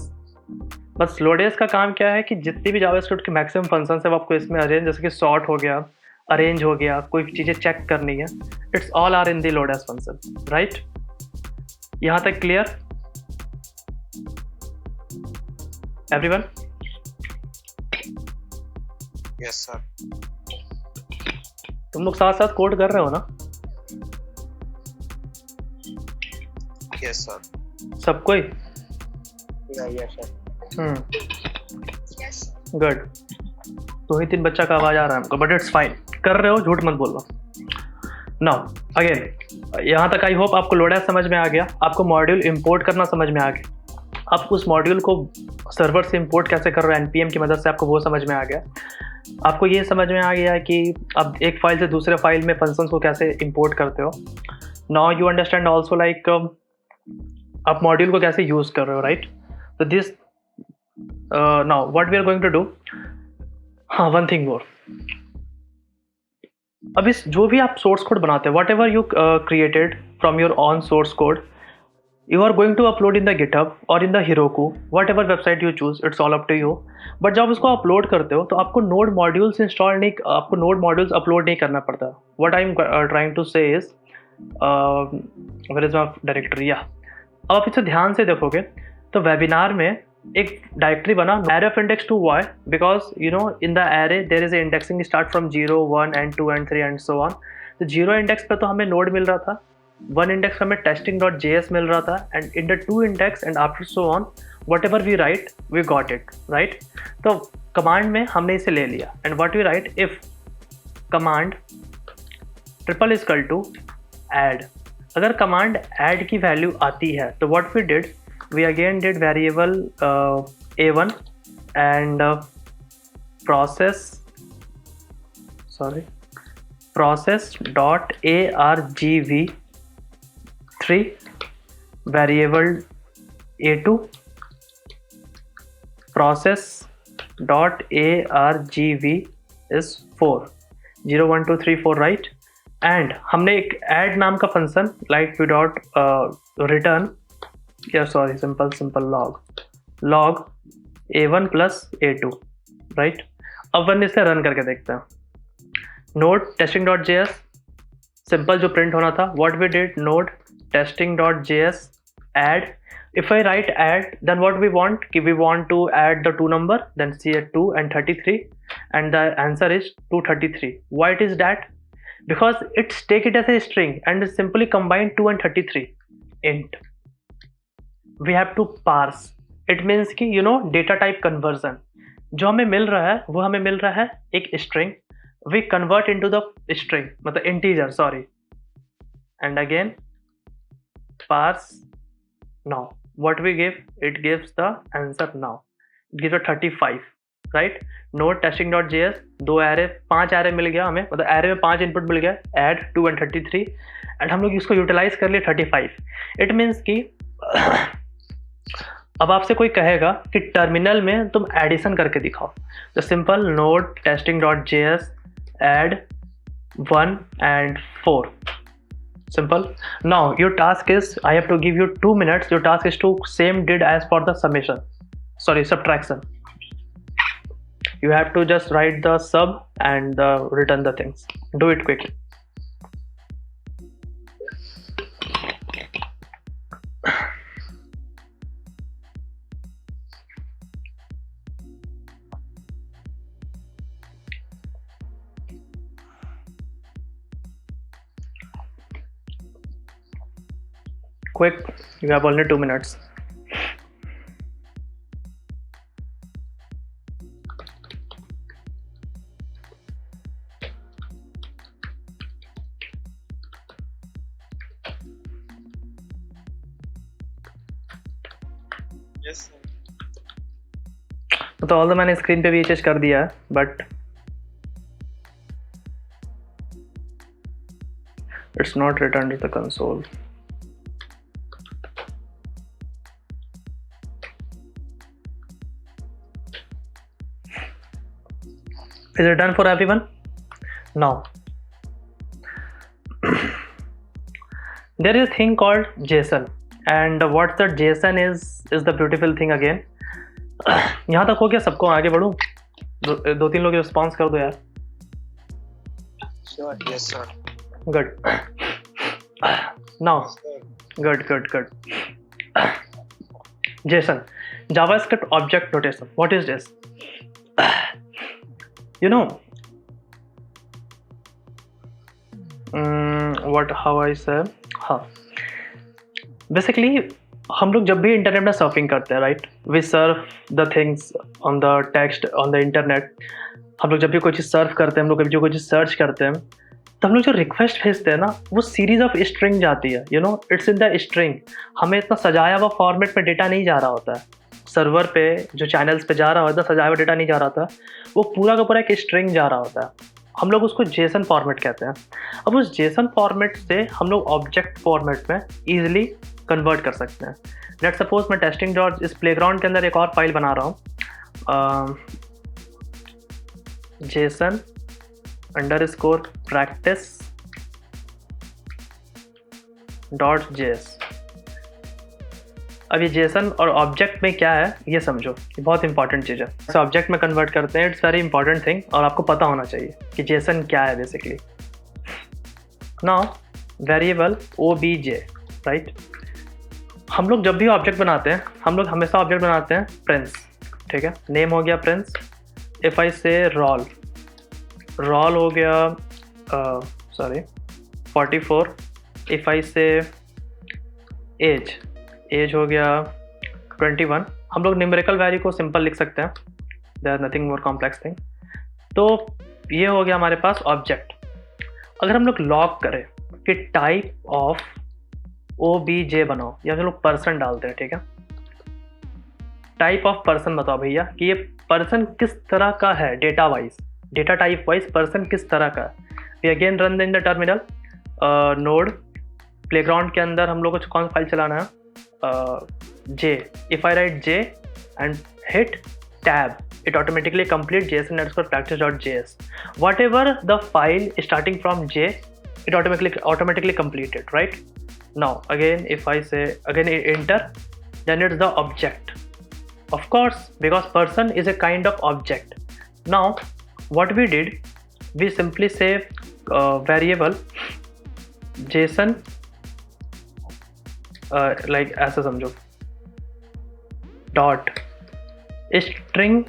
बस लोडास का काम क्या है कि जितनी भी जावास्क्रिप्ट के मैक्सिमम फंक्शंस है वो आपको इसमें अरेंज, जैसे कि सॉर्ट हो गया, अरेंज हो गया, कोई चीज़ें चेक करनी है, it's all are in the Lodash function. Right, यहाँ तक क्लियर एवरीवन? Yes sir. तुम लोग साथ साथ कोड कर रहे हो ना? Yes sir. सब कोई? Yes sir. गुड. 2-3 बच्चा का आवाज आ रहा है हमको, बट इट्स फाइन. कर रहे हो, झूठ मत बोलो. नाउ अगेन यहाँ तक आई होप आपको लोडास समझ में आ गया, आपको मॉड्यूल इंपोर्ट करना समझ में आ गया, आप उस मॉड्यूल को सर्वर से इंपोर्ट कैसे कर रहे हो npm की मदद से, आपको वो समझ में आ गया. आपको ये समझ में आ गया कि आप एक फाइल से दूसरे फाइल में फंक्शंस को कैसे इंपोर्ट करते हो. Now you understand also like आप मॉड्यूल को कैसे यूज़ कर रहे हो. राइट, तो this now what we are going to do, हाँ one thing more. अब इस जो भी आप सोर्स कोड बनाते हैं, what ever you created from your on source code, you are going to upload in the GitHub or in the Heroku, whatever website you choose, it's all up to you. But जब उसको अपलोड करते हो तो आपको नोड मॉड्यूल्स इंस्टॉल नहीं, आपको नोड मॉड्यूल्स अपलोड नहीं करना पड़ता. What I am trying to say is, where is my directory. या अब आप इसे ध्यान से देखोगे तो वेबिनार में एक डायरेक्टरी बना array of index to y, because you know in the array there is a indexing start from 0, 1 and 2 and 3 and so on. तो 0 इंडेक्स पे तो हमें नोड मिल रहा था, 1 इंडेक्स हमें testing.js मिल रहा था, and in the 2 index and after so on whatever we write we got it right. तो कमांड में हमने इसे ले लिया, and what we write, if command triple is equal to add. अगर कमांड ऐड की वैल्यू आती है तो what we did, we again did variable a1 and process.argv3 variable a2 process.argv is 4, 0 1 2 3 4 right. And हमने एक ऐड नाम का function like we dot return, या sorry simple log a1 plus a2 right. अब वन इसे रन करके देखते हैं. नोड testing.js सिंपल जो प्रिंट होना था, what we did, node testing.js add. If I write add, then what we want, we want to add the 2 number, then see at 2 and 33, and the answer is 233. Why it is that? Because it's take it as a string and simply combine 2 and 33 int. We have to parse. It means कि you know data type conversion. जो हमें मिल रहा है वो हमें मिल रहा है एक string. We convert into the string, मतलब integer, sorry, and again parse. Now what we give, it gives the answer. Now it gives a 35 right. node testing.js 5 array मिल गया हमें, मतलब array में 5 इनपुट मिल गया, add 2 and 33, एंड हम लोग इसको यूटिलाइज कर लिए 35. इट मीन्स कि अब आपसे कोई कहेगा कि टर्मिनल में तुम एडिशन करके दिखाओ, तो simple node testing.js add 1 and 4. Simple. Now your task is, I have to give you 2 minutes. Your task is to same did as for the subtraction. You have to just write the sub and return the things. Do it quickly. Quick, you have only 2 minutes. Yes, sir. तो ऑल मैंने स्क्रीन पे भी चेंज कर दिया है, but it's not return to the console. Is it done for everyone? Now there is a thing called JSON, and what the JSON is the beautiful thing again. यहाँ तक हो गया सबको? आगे बढ़ूँ? दो तीन लोग रिस्पॉन्स कर दो यार. Sure. Yes, sir. Good. Now good. JSON, JavaScript object notation. What is this? You know, how I say, हाँ, बेसिकली हम लोग जब भी इंटरनेट में सर्फिंग करते हैं, right, we surf the things on the text on the internet. हम लोग जब भी कोई चीज़ सर्फ करते हैं, हम लोग जब कोई चीज़ सर्च करते हैं, तो हम लोग जो रिक्वेस्ट भेजते हैं ना, वो सीरीज ऑफ स्ट्रिंग जाती है. You know, it's in the string. हमें इतना सजाया हुआ फॉर्मेट में डेटा नहीं जा रहा होता है. सर्वर पे जो चैनल्स पे जा रहा होता है, सजाया हुआ डेटा नहीं जा रहा होता, वो पूरा का पूरा एक स्ट्रिंग जा रहा होता है. हम लोग उसको जेसन फॉर्मेट कहते हैं. अब उस जेसन फॉर्मेट से हम लोग ऑब्जेक्ट फॉर्मेट में ईजिली कन्वर्ट कर सकते हैं. लेट्स सपोज मैं टेस्टिंग डॉट इस प्लेग्राउंड के अंदर एक और फाइल बना रहा हूँ. JSON _ practice .js। अब ये JSON और ऑब्जेक्ट में क्या है ये समझो, ये बहुत इंपॉर्टेंट चीज़ है। इसे ऑब्जेक्ट में कन्वर्ट करते हैं, इट्स वेरी इंपॉर्टेंट थिंग, और आपको पता होना चाहिए कि JSON क्या है basically. Now variable obj, right. हम लोग जब भी ऑब्जेक्ट बनाते हैं, हम लोग हमेशा ऑब्जेक्ट बनाते हैं प्रिंस, ठीक है। नेम हो गया प्रिंस। इफ़ आई से रोल हो गया 44। इफ़ आई से एज हो गया 21। हम लोग न्यूमेरिकल वैल्यू को सिंपल लिख सकते हैं, there are nothing more complex thing. तो ये हो गया हमारे पास ऑब्जेक्ट। अगर हम लोग लॉग करें कि टाइप ऑफ obj बनाओ, या फिर लोग पर्सन डालते हैं, ठीक है। टाइप ऑफ पर्सन बताओ भैया कि ये पर्सन किस तरह का है, data wise, data type wise person किस तरह का है। We again run in the terminal node playground के अंदर हम लोग को कौन सा फाइल चलाना है, j। If I right j and hit tab, it automatically complete json_practice.js. whatever the file starting from j, it automatically completed, right? Now again if I say again enter, then it's the object, of course, because person is a kind of object. Now what we did, we simply say variable json like ऐसा समझो डॉट string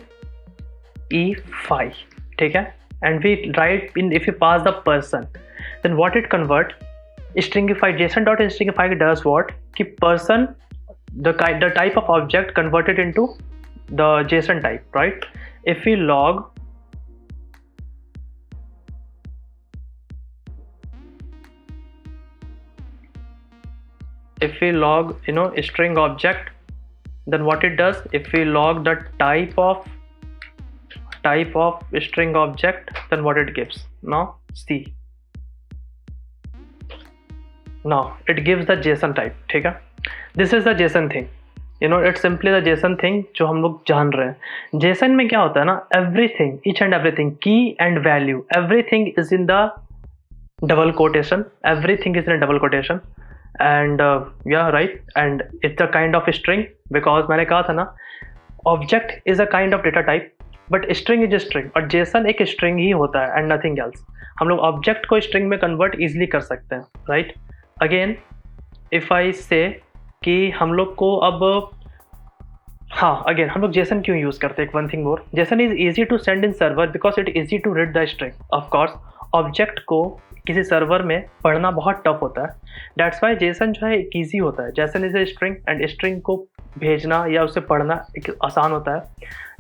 e5, ठीक है। and we write in, if you pass the person, then what it convert, stringify json.stringify does what, कि person the type of object converted into the JSON type, right? If we log string object, then what it does, if we log the type of string object, then what it gives. Now see, now it gives the JSON type, ठीक है। this is the JSON thing, it's simply the JSON thing जो हम लोग जान रहे हैं। JSON में क्या होता है ना, everything, each and everything, key and value, everything is in the double quotation, everything is in a double quotation, and yeah, right, and it's a kind of string, because मैंने कहा था ना object is a kind of data type, but string is a string, और JSON एक string ही होता है and nothing else। हम लोग object को string में convert easily कर सकते हैं, right? again if I say कि हम लोग को अब again हम लोग JSON क्यों यूज़ करते हैं, one thing more, JSON is easy to send in server because it easy to read the string, of course object को किसी सर्वर में पढ़ना बहुत टफ होता है, दैट्स वाई JSON जो है एक ईजी होता है। JSON is a string and string को भेजना या उसे पढ़ना एक आसान होता है।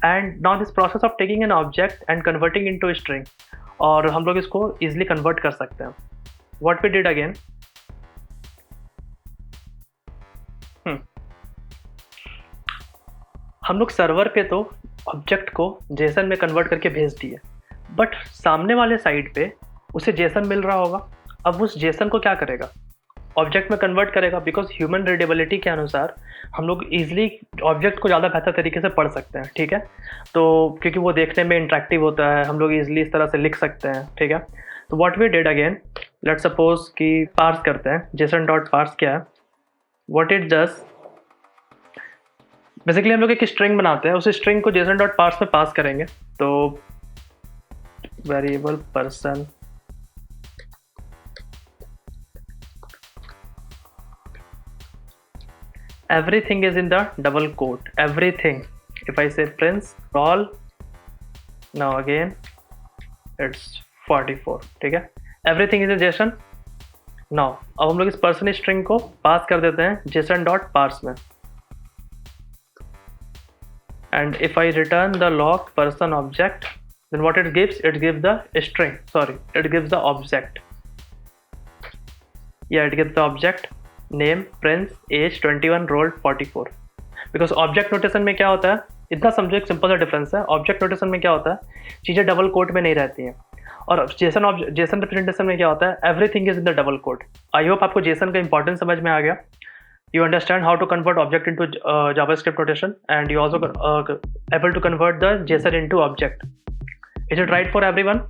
And now this process of taking an object and converting into string, और हम लोग इसको ईजिली कन्वर्ट कर सकते हैं। व्हाट वी डिड अगेन, हम लोग सर्वर पे तो ऑब्जेक्ट को JSON में कन्वर्ट करके भेज दिए, बट सामने वाले साइड पे उसे JSON मिल रहा होगा। अब उस JSON को क्या करेगा, ऑब्जेक्ट में कन्वर्ट करेगा, बिकॉज ह्यूमन रीडेबिलिटी के अनुसार हम लोग ईजिली ऑब्जेक्ट को ज़्यादा बेहतर तरीके से पढ़ सकते हैं, ठीक है। तो क्योंकि वो देखने में इंटरेक्टिव होता है, हम लोग ईजिली इस तरह से लिख सकते हैं, ठीक है। तो what we did again, let's suppose कि पार्स करते हैं, JSON.parse क्या है, व्हाट इट डज, बेसिकली हम लोग एक स्ट्रिंग बनाते हैं, उस स्ट्रिंग को JSON.parse में पास करेंगे। तो variable person everything is in the double quote, everything। if I say prince roll, now again it's 44, ठीक है। everything is a JSON। now अब हम लोग इस पर्सन स्ट्रिंग को पास कर देते हैं JSON.parse में, and if I return the log person object, then what it gives the string, it gives the object, it gives the object name Prince age 21 roll 44। Because object notation में क्या होता है, इतना समझो, एक सिंपल सा डिफरेंस है। ऑब्जेक्ट नोटेशन में क्या होता है, चीज़ें डबल कोट में नहीं रहती हैं, और JSON रिप्रेजेंटेशन में क्या होता है, everything is in the double quote. I hope आपको JSON का इंपॉर्टेंस समझ में आ गया। You understand how to convert object into JavaScript notation, and you also able to convert the JSON into object. Is it right for everyone?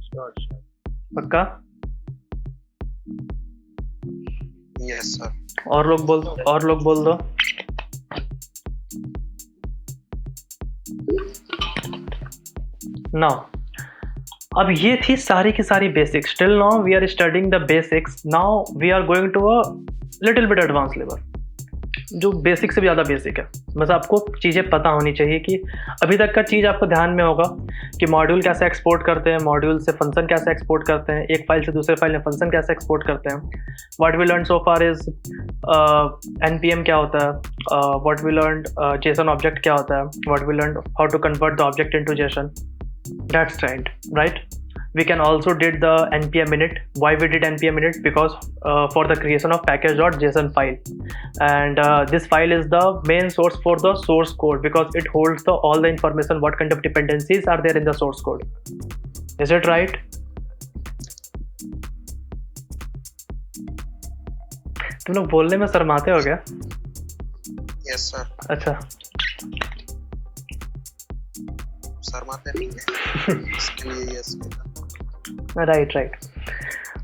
Sure. पक्का? Yes, sir. और लोग बोल दो. Now, अब ये थी सारी की सारी basics. Till now we are studying the basics. Now we are going to a little bit advanced level, जो बेसिक से भी ज़्यादा बेसिक है. बस आपको चीज़ें पता होनी चाहिए कि अभी तक का चीज़ आपको ध्यान में होगा कि मॉड्यूल कैसे एक्सपोर्ट करते हैं, मॉड्यूल से फंक्शन कैसे एक्सपोर्ट करते हैं, एक फाइल से दूसरे फाइल में फंक्शन कैसे एक्सपोर्ट करते हैं. What we learn so far is npm क्या होता है, what we learn JSON object क्या होता है, what we learn how to convert the object into JSON. That's right. We can also did the npm init. Why we did npm init? Because for the creation of package.json file, and this file is the main source for the source code because it holds all the information what kind of dependencies are there in the source code. Is it right? तुम लोग बोलने में शर्माते हो क्या? Yes, sir. अच्छा, शर्माते नहीं है. इसके लिए yes बोला. राइट.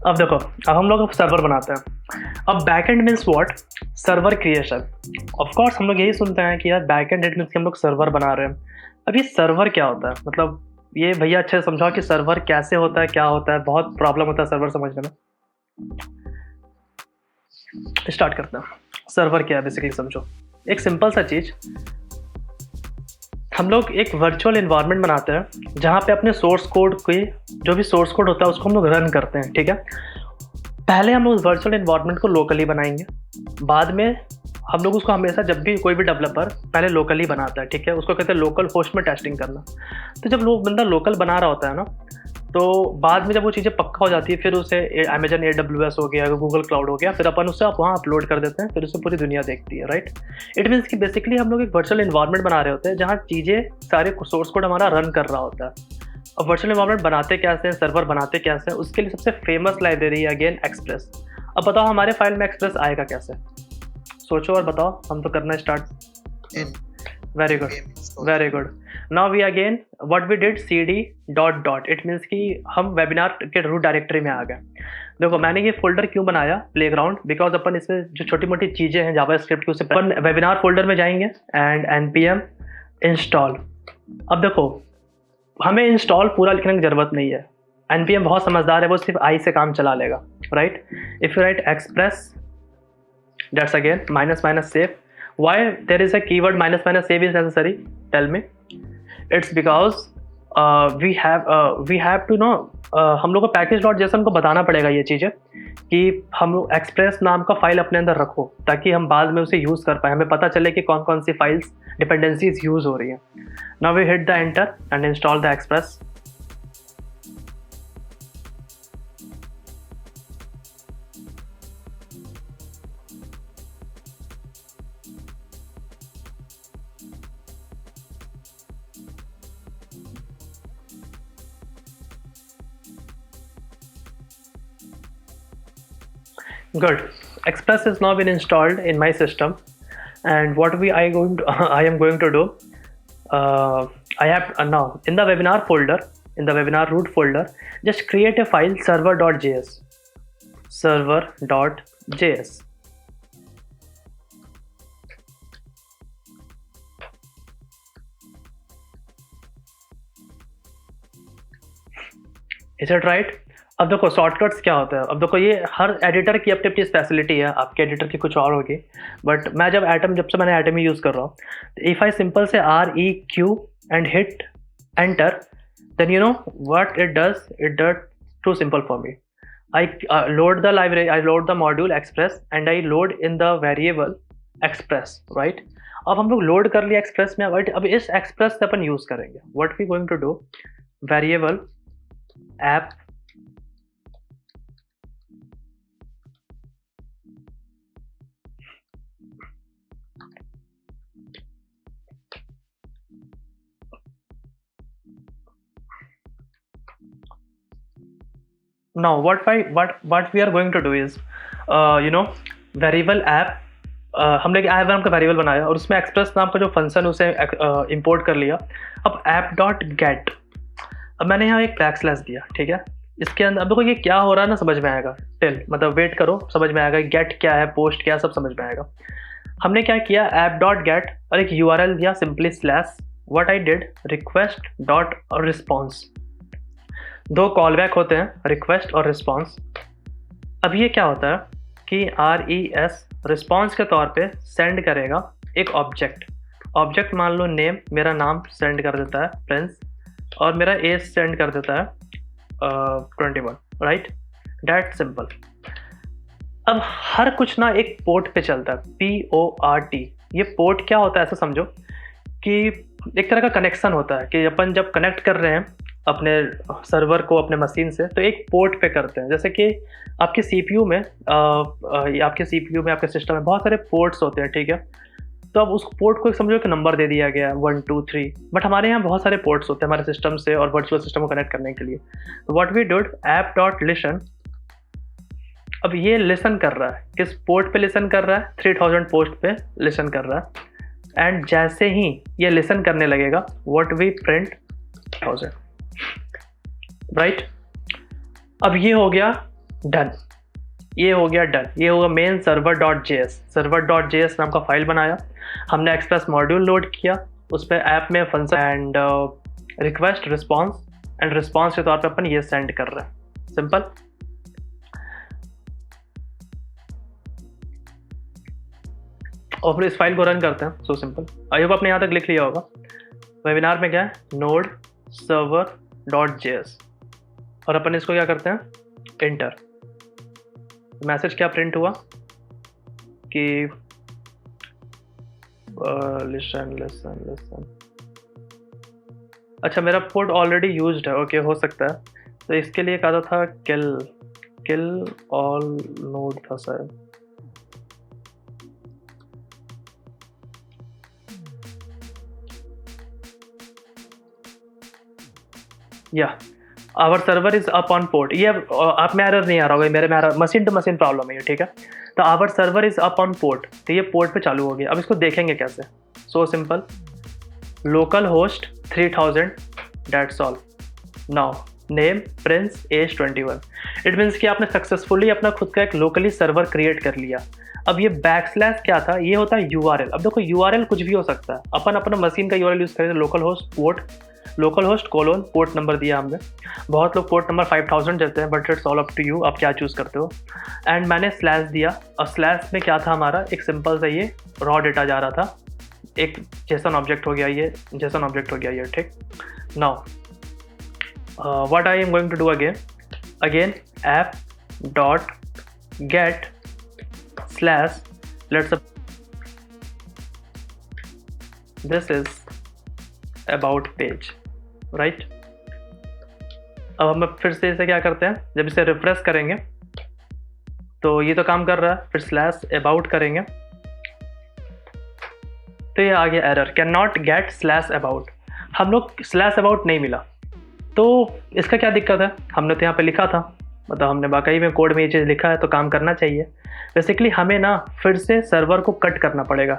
अब देखो, अब हम लोग सर्वर बनाते हैं. अब backend means what? Server creation. Of course हम लोग यही सुनते हैं कि यार बैकएंड इट मीन्स कि हम लोग सर्वर बना रहे हैं. अब ये सर्वर क्या होता है? मतलब ये भैया अच्छे से समझाओ कि सर्वर कैसे होता है, क्या होता है. बहुत प्रॉब्लम होता है सर्वर समझने में. स्टार्ट करते हैं. सर्वर क्या है बेसिकली समझो. एक सिंपल सा चीज़, हम लोग एक वर्चुअल इन्वायरमेंट बनाते हैं जहाँ पे अपने सोर्स कोड के जो भी सोर्स कोड होता है उसको हम लोग रन करते हैं. ठीक है, पहले हम लोग उस वर्चुअल इन्वायरमेंट को लोकली बनाएंगे. बाद में हम लोग उसको हमेशा जब भी कोई भी डेवलपर पहले लोकली बनाता है, ठीक है, उसको कहते हैं लोकल होस्ट में टेस्टिंग करना. तो जब लोग बंदा लोकल बना रहा होता है ना, तो बाद में जब वो चीज़ें पक्का हो जाती है फिर उसे अमेजन AWS हो गया, गूगल क्लाउड हो गया, फिर अपन उससे आप वहाँ अपलोड कर देते हैं, फिर उसे पूरी दुनिया देखती है. राइट. इट मीन्स कि बेसिकली हम लोग एक वर्चुअल इन्वायरमेंट बना रहे होते हैं जहाँ चीज़ें सारे सोर्स कोड हमारा रन कर रहा होता है. अब वर्चुअल इन्वायरमेंट बनाते कैसे हैं, सर्वर बनाते कैसे हैं, उसके लिए सबसे फेमस लाइब्रेरी है अगेन एक्सप्रेस. अब बताओ हमारे फाइल में एक्सप्रेस आएगा कैसे? सोचो और बताओ. हम तो करना start. Very good. Now we again what we did cd dot. It means कि हम वेबिनार के रूट डायरेक्टरी में आ गए. देखो मैंने ये फोल्डर क्यों बनाया प्लेग्राउंड, बिकॉज अपन इसमें जो छोटी मोटी चीज़ें हैं जावास्क्रिप्ट की उसे अपन वेबिनार फोल्डर में जाएंगे एंड npm इंस्टॉल. अब देखो हमें इंस्टॉल पूरा लिखने की ज़रूरत नहीं है. npm बहुत समझदार है, वो सिर्फ आई से काम चला लेगा. Right. If you right express, that's again minus save. Why there is a keyword minus save is necessary? Tell me. It's because we have to know, हम लोग को package.json को बताना पड़ेगा ये चीज़ें कि हम लोग एक्सप्रेस नाम का फाइल अपने अंदर रखो ताकि हम बाद में उसे यूज़ कर पाए, हमें पता चले कि कौन कौन सी फाइल्स डिपेंडेंसीज यूज़ हो रही हैं. Now we hit the enter and install the express. Good. Express is now been installed in my system, and what I am going to do, I have now in the webinar folder, in the webinar root folder, just create a file server.js. Is it right? अब देखो शॉर्टकट्स क्या होता है. अब देखो ये हर एडिटर की अपनी अपनी स्पेशलिटी है, आपके एडिटर की कुछ और होगी, बट मैं जब से मैंने एटम ही यूज़ कर रहा हूँ. If I simple say REQ and hit enter, then you know what it does to simple for me. I load the library, I load the module express and I load in the variable express. Right. अब हम लोग लोड कर लिया एक्सप्रेस में. राइट. अब इस एक्सप्रेस से अपन यूज़ करेंगे. What we going to do, variable app Now what we are going to do is variable app, हमने ऐप नाम का वेरिएबल बनाया और उसमें एक्सप्रेस नाम का जो फंक्शन उसे इंपोर्ट कर लिया. अब ऐप डॉट गेट, अब मैंने यहाँ एक बैक स्लैश दिया, ठीक है. इसके अंदर अब देखो ये क्या हो रहा है ना, समझ में आएगा. टिल मतलब वेट करो, समझ में आएगा. गेट क्या है, पोस्ट क्या है, सब समझ में आएगा. हमने क्या किया, ऐप डॉट गेट और एक यूआरएल दिया simply slash what I did request dot और रिस्पॉन्स. दो कॉल बैक होते हैं, रिक्वेस्ट और रिस्पॉन्स. अब ये क्या होता है कि RES रिस्पॉन्स के तौर पे सेंड करेगा एक ऑब्जेक्ट मान लो नेम, मेरा नाम सेंड कर देता है प्रिंस, और मेरा एज सेंड कर देता है 21, राइट. That simple. अब हर कुछ ना एक पोर्ट पे चलता है, PORT. ये पोर्ट क्या होता है ऐसा समझो कि एक तरह का कनेक्शन होता है कि अपन जब कनेक्ट कर रहे हैं अपने सर्वर को अपने मशीन से तो एक पोर्ट पे करते हैं. जैसे कि आपके CPU में आपके सिस्टम में बहुत सारे पोर्ट्स होते हैं, ठीक है. तो अब उस पोर्ट को एक समझो कि नंबर दे दिया गया है 1 2 3, बट हमारे यहाँ बहुत सारे पोर्ट्स होते हैं हमारे सिस्टम से और वर्चुअल सिस्टम को कनेक्ट करने के लिए. तो what we did, app dot listen. अब ये लिसन कर रहा है, किस पोर्ट पे लिसन कर रहा है, 3000 पोस्ट पे लिसन कर रहा है. एंड जैसे ही ये लिसन करने लगेगा व्हाट वी प्रिंट 1000, राइट. अब ये हो गया डन, ये होगा मेन सर्वर डॉट जेएस नाम का फाइल बनाया हमने, एक्सप्रेस मॉड्यूल लोड किया, उस पर ऐप में function and request response, and response के तौर पे अपन ये सेंड कर रहे हैं. सिंपल. और फिर इस फाइल को रन करते हैं. So simple. आई होप आपने यहाँ तक लिख लिया होगा. वेबिनार में क्या है, नोड सर्वर डॉट जेएस, और अपन इसको क्या करते हैं, एंटर. मैसेज क्या प्रिंट हुआ कि लिसन. अच्छा, मेरा पोर्ट ऑलरेडी यूज्ड है, ओके, हो सकता है. तो इसके लिए कहा था किल ऑल नोड था शायद. या our server is up on port. ये आप में एरर नहीं आ रहा होगा, मेरे में error, machine to machine problem है ये, ठीक है. तो our server is up on port, तो ये पोर्ट पे चालू हो गया. अब इसको देखेंगे कैसे. So simple, local host 3000, that's all. Now name Prince, age 21. It means कि आपने सक्सेसफुली अपना खुद का एक लोकली सर्वर क्रिएट कर लिया. अब ये बैक स्लैश क्या था, ये होता है URL. अब देखो URL कुछ भी हो सकता है, अपन अपना मशीन का URL यूज़ करें, local host colon port number दिया हमने. बहुत लोग पोर्ट नंबर 5000 देते हैं, but it's all up to you, आप क्या चूज़ करते हो. एंड मैंने स्लैश दिया, और स्लैश में क्या था हमारा, एक सिंपल सा ये रॉ डेटा जा रहा था, एक जेसन ऑब्जेक्ट हो गया ये, ठीक. Now what I am going to do again app dot get slash let's this is about page, right. अब हम फिर से इसे क्या करते हैं, जब इसे रिफ्रेश करेंगे तो ये तो काम कर रहा है, फिर स्लैश अबाउट करेंगे तो ये आ गया error, can not gate slash about. हम लोग स्लैश अबाउट नहीं मिला, तो इसका क्या दिक्कत है, हमने तो यहाँ पे लिखा था, मतलब हमने वाकई में कोड में ये चीज़ लिखा है तो काम करना चाहिए. बेसिकली हमें ना फिर से सर्वर को कट करना पड़ेगा.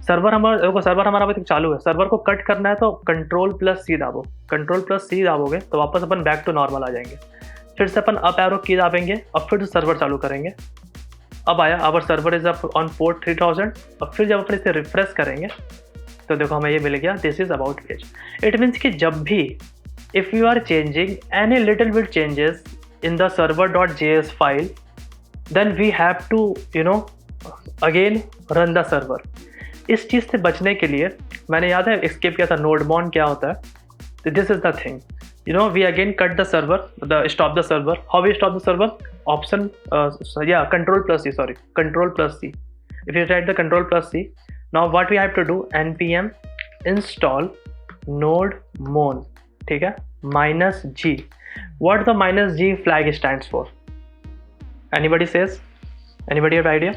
सर्वर हमारा अभी तक चालू है, सर्वर को कट करना है तो Ctrl+C दाबोगे तो वापस अपन बैक टू नॉर्मल आ जाएंगे. फिर से अपन अप एरो की दाबेंगे और फिर से सर्वर चालू करेंगे. अब आया our server is up on port 3000. और फिर जब अपन इसे रिफ्रेश करेंगे तो देखो हमें ये मिल गया, this is about page. It means कि जब भी if you are changing any little bit changes in the server.js file, then we have to again run the server. इस चीज़ से बचने के लिए मैंने याद है escape किया था, nodemon क्या होता है. So this is the thing, we again cut the server, stop the server. How we stop the server? Option Ctrl+C. If you write the Ctrl+C, now what we have to do, npm install nodemon, ठीक है, -g. What the -g flag stands for? Anybody says? Anybody have idea?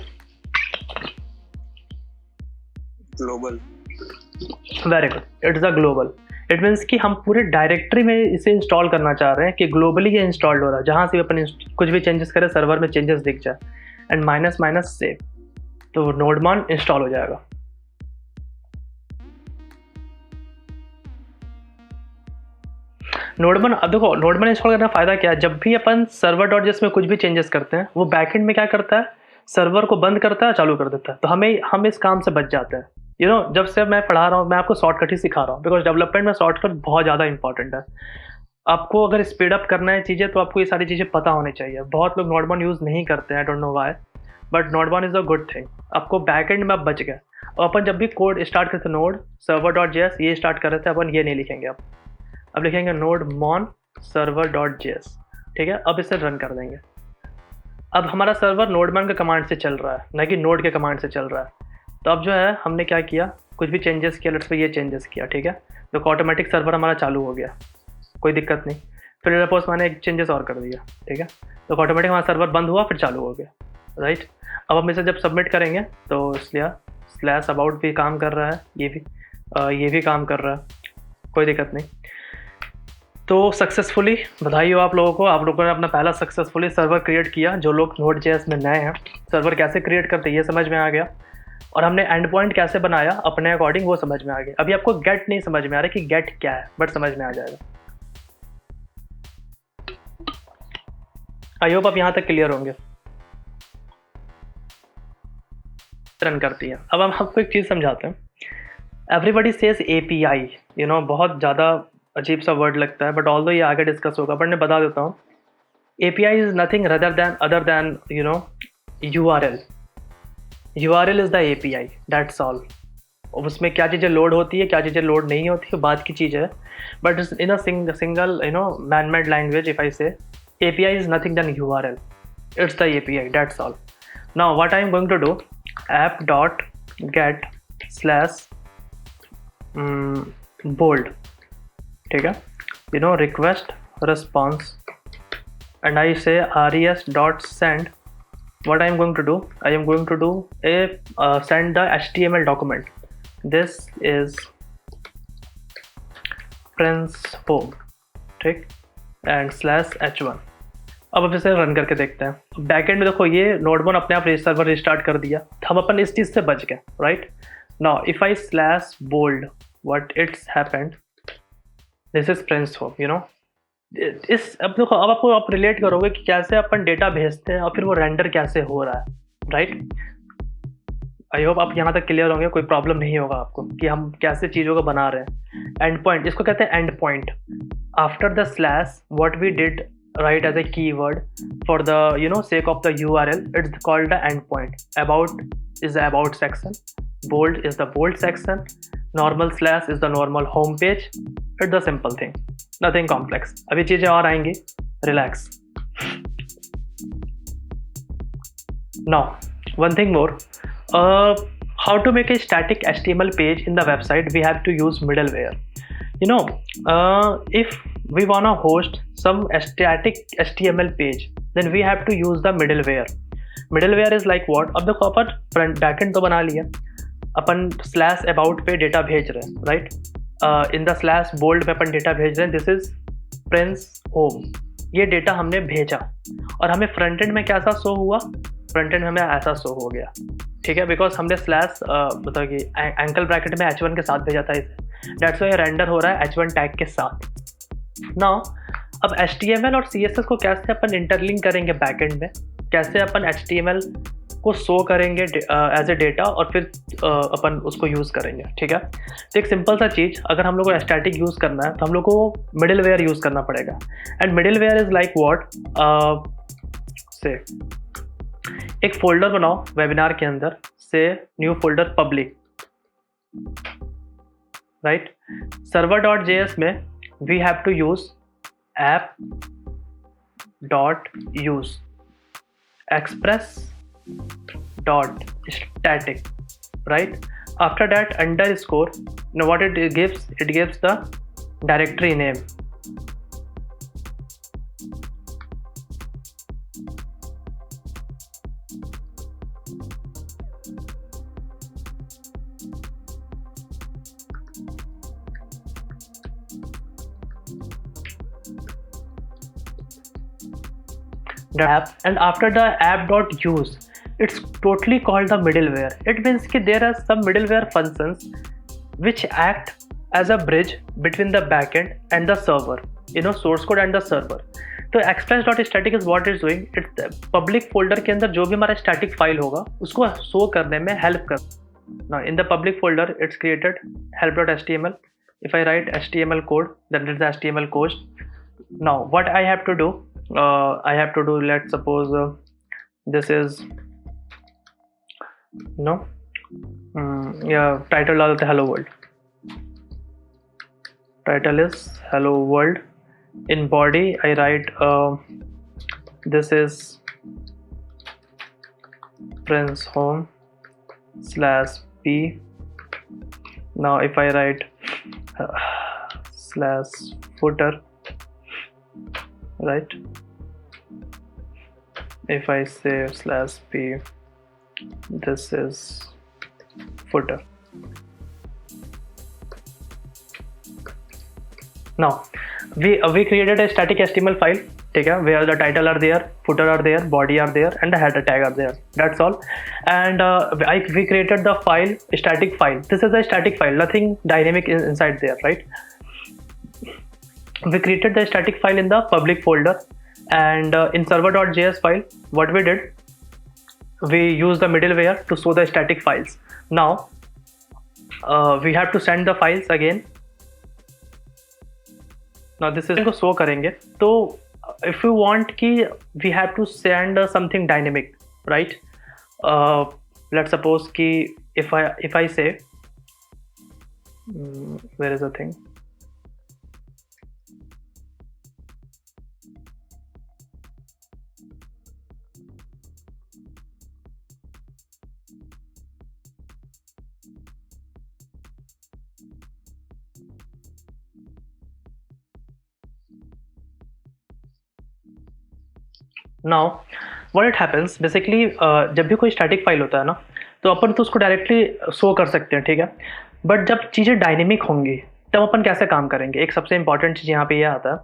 Global. Very good. It's a global. It means कि हम पूरे डायरेक्टरी में इसे इंस्टॉल करना चाह रहे हैं कि ग्लोबली ये इंस्टॉल्ड हो रहा है, जहाँ से भी अपन कुछ भी चेंजेस करें सर्वर में चेंजेस दिख जाए, एंड माइनस माइनस सेव, तो नोडमॉन इंस्टॉल हो जाएगा। नोडमन, अब देखो नोडमन इंस्टॉल करने का फ़ायदा क्या है, जब भी अपन सर्वर डॉट जेएस में कुछ भी चेंजेस करते हैं वो बैकएंड में क्या करता है, सर्वर को बंद करता है, चालू कर देता है, तो हम इस काम से बच जाते हैं। यू नो, जब से मैं पढ़ा रहा हूँ मैं आपको शॉर्टकट ही सिखा रहा हूँ, बिकॉज डेवलपमेंट में शॉर्टकट बहुत ज़्यादा इंपॉर्टेंट है। आपको अगर स्पीड अप करना है चीज़ें तो आपको ये सारी चीज़ें पता होनी चाहिए। बहुत लोग नोडमन यूज़ नहीं करते हैं, I don't know why, but nodemon is a good thing. आपको बैकएंड में आप बच गए। और अपन जब भी कोड स्टार्ट करते नोड सर्वर डॉट जेएस ये स्टार्ट कर रहे थे, अपन ये नहीं लिखेंगे, अब लिखेंगे नोडमॉन सर्वर डॉट जेएस, ठीक है। अब इसे रन कर देंगे। अब हमारा सर्वर नोडमॉन के कमांड से चल रहा है, ना कि नोड के कमांड से चल रहा है। तो अब जो है हमने क्या किया, कुछ भी चेंजेस किया, लेट्स से ये चेंजेस किया, ठीक है, तो ऑटोमेटिक सर्वर हमारा चालू हो गया, कोई दिक्कत नहीं। फिर सपोज मैंने एक चेंजेस और कर दिया, ठीक है, तो ऑटोमेटिक हमारा सर्वर बंद हुआ, फिर चालू हो गया, राइट। अब हम इसे जब सबमिट करेंगे तो इसलिए स्लैश अबाउट भी काम कर रहा है, ये भी काम कर रहा है, कोई दिक्कत नहीं। तो सक्सेसफुली बधाई हो आप लोगों ने अपना पहला सक्सेसफुली सर्वर क्रिएट किया। जो लोग नोड जेएस में नए हैं, सर्वर कैसे क्रिएट करते हैं ये समझ में आ गया, और हमने एंड पॉइंट कैसे बनाया अपने अकॉर्डिंग वो समझ में आ गया। अभी आपको गेट नहीं समझ में आ रहा कि गेट क्या है, बट समझ में आ जाएगा। आई होप आप यहाँ तक क्लियर होंगे। रन करती है। अब हम आपको एक चीज़ समझाते हैं। Everybody says API, you know, बहुत ज़्यादा अजीब सा वर्ड लगता है, बट ऑल्दो ये आगे डिस्कस होगा, बट मैं बता देता हूँ। API is nothing other than you know URL। URL is the API, that's all. उसमें क्या चीज़ें लोड होती है, क्या चीज़ें लोड नहीं होती है, बात की चीज़ है, but in a single you know man made language if I से API is nothing than URL. It's the API, that's all. Now what I am going to do, app.get slash bold, ठीक है, you know, request response, and I say res.send. What I am going to do, I am going to do send the HTML document. This is Prince home, ठीक, एंड /h1। अब इसे रन करके देखते हैं। बैकएंड में देखो ये नोडमॉन अपने आप सर्वर रिस्टार्ट कर दिया, हम अपन इस चीज़ से बच गए, right. Now if I /bold what it's happened, this is prince home, you know. इस अब देखो, अब आपको आप रिलेट करोगे कि कैसे अपन डेटा भेजते हैं और फिर वो रेंडर कैसे हो रहा है, राइट। आई होप आप यहाँ तक क्लियर होंगे, कोई प्रॉब्लम नहीं होगा आपको कि हम कैसे चीज़ों को बना रहे हैं। एंड पॉइंट, इसको कहते हैं end point. After the slash what we did right as a keyword for the you know sake of the URL, it's called the end point. About is the about section, bold is the bold section, normal slash is the normal home page. It's the simple thing, nothing complex. अभी चीज़ें और आएंगी, relax. Now one thing more, how to make a static HTML page in the website, we have to use middleware. You know, if we wanna host some static HTML page, then we have to use the middleware. Middleware is like what? अब देखो अपन फ्रंट बैकएंड तो बना लिया, अपन /about पे डेटा भेज रहे हैं, राइट। इन द /bold में अपन डेटा भेज रहे हैं, दिस इज प्रिंस होम। ये डेटा हमने भेजा और हमें फ्रंट एंड में कैसा शो हुआ, फ्रंट एंड में हमें ऐसा शो हो गया, ठीक है, बिकॉज हमने स्लैश मतलब कि एंकल ब्रैकेट में H1 के साथ भेजा था इसे, डेट्स वाई रेंडर हो रहा है H1 टैग के साथ। नाउ अब HTML और CSS को कैसे अपन इंटरलिंक करेंगे बैकएंड में, कैसे अपन HTML को शो करेंगे एज ए डेटा और फिर अपन उसको यूज़ करेंगे, ठीक है। तो एक सिंपल सा चीज़, अगर हम लोग को स्टैटिक यूज़ करना है तो हम लोग को मिडिलवेयर यूज़ करना पड़ेगा। And middleware is like what, से एक फोल्डर बनाओ वेबिनार के अंदर, से new folder public, right. server.js में we have to use app.use express.static, right? After that underscore, now what it gives the directory name. the app, and after the app.use, it's totally called the middleware. It means कि there are some middleware functions which act as a bridge between the backend and the server, source code and the server. तो express.static is what it's doing. It's public folder के अंदर जो भी हमारा static file होगा उसको show करने में help कर. Now in the public folder it's created help.html. If I write HTML code, then it's the HTML code. Now what I have to do, let's suppose this is title डाल देते hello world. Title is hello world. In body I write this is Prince home /p. Now if I write /footer, right? If I say /p, this is footer. Now we created a static HTML file, okay, where the title are there, footer are there, body are there, and the header tag are there. That's all. And we created the file, static file. This is a static file, nothing dynamic inside there, right? We created the static file in the public folder, and in server.js file, what we did, we used the middleware to show the static files. Now we have to send the files again. Now this is को show करेंगे. तो if you want कि we have to send something dynamic, right? Let's suppose कि if I say where is the thing? Now what it happens basically, जब भी कोई स्टैटिक फाइल होता है ना, तो अपन तो उसको डायरेक्टली शो कर सकते हैं, ठीक है. बट जब चीज़ें डायनेमिक होंगी तब अपन कैसे काम करेंगे? एक सबसे इंपॉर्टेंट चीज़ यहाँ पे यह आता है,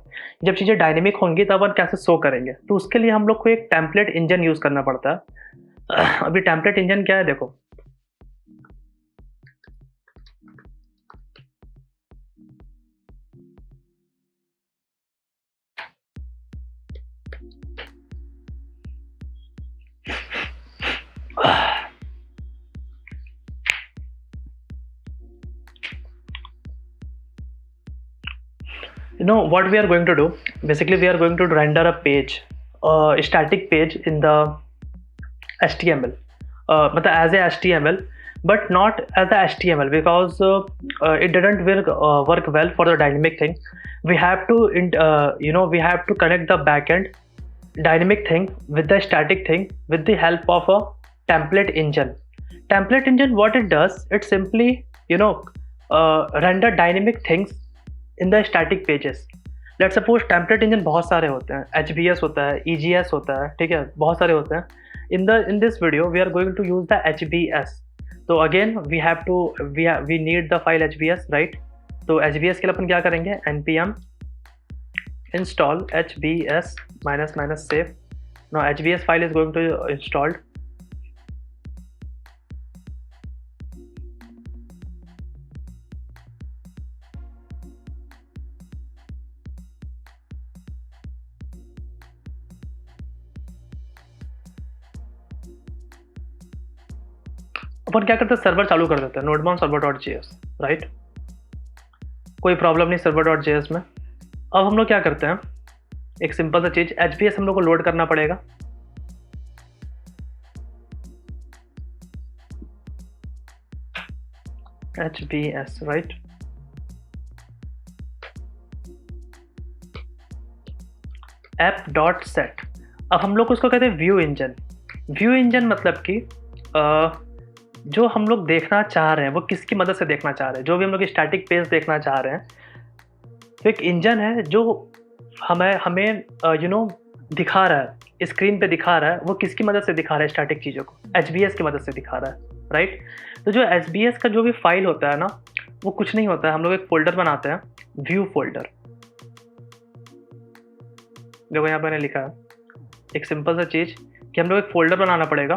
जब चीज़ें डायनेमिक होंगी तब अपन कैसे शो करेंगे. तो उसके लिए हम लोग को एक टेम्पलेट इंजन यूज़ करना पड़ता है. अभी टेम्पलेट इंजन क्या है देखो. What we are going to do, basically we are going to render a page, a static page in the HTML, मतलब as a HTML, but not as a HTML, because it didn't work well for the dynamic thing. We have to we have to connect the backend dynamic thing with the static thing with the help of a template engine. Template engine, what it does, it simply render dynamic things in the static pages. Let's suppose template engine बहुत सारे होते हैं, HBS होता है, EGS होता है, ठीक है, बहुत सारे होते हैं. In this video we are going to use the HBS. So again we need the file HBS, right? तो HBS के लिए अपन क्या करेंगे, npm install HBS --save. Now HBS file is going to installed. अपन क्या करते हैं, सर्वर चालू कर देते हैं, nodebound server.js, राइट. कोई प्रॉब्लम नहीं server.js में. अब हम लोग क्या करते हैं, एक सिंपल सा चीज, HBS हम लोग को लोड करना पड़ेगा. HBS, right. app.set. अब हम लोग उसको कहते हैं व्यू इंजन. व्यू इंजन मतलब कि जो हम लोग देखना चाह रहे हैं वो किसकी मदद से देखना चाह रहे हैं. जो भी हम लोग स्टैटिक पेज देखना चाह रहे हैं, तो एक इंजन है जो हमें दिखा रहा है, स्क्रीन पे दिखा रहा है. वो किसकी मदद से दिखा रहा है? स्टैटिक चीज़ों को HBS की मदद से दिखा रहा है, राइट. तो जो HBS का जो भी फाइल होता है ना, वो कुछ नहीं होता है. हम लोग एक फोल्डर बनाते हैं, व्यू फोल्डर. देखो यहाँ पर मैंने लिखा है एक सिंपल सा चीज़ कि हम लोग एक फ़ोल्डर बनाना पड़ेगा,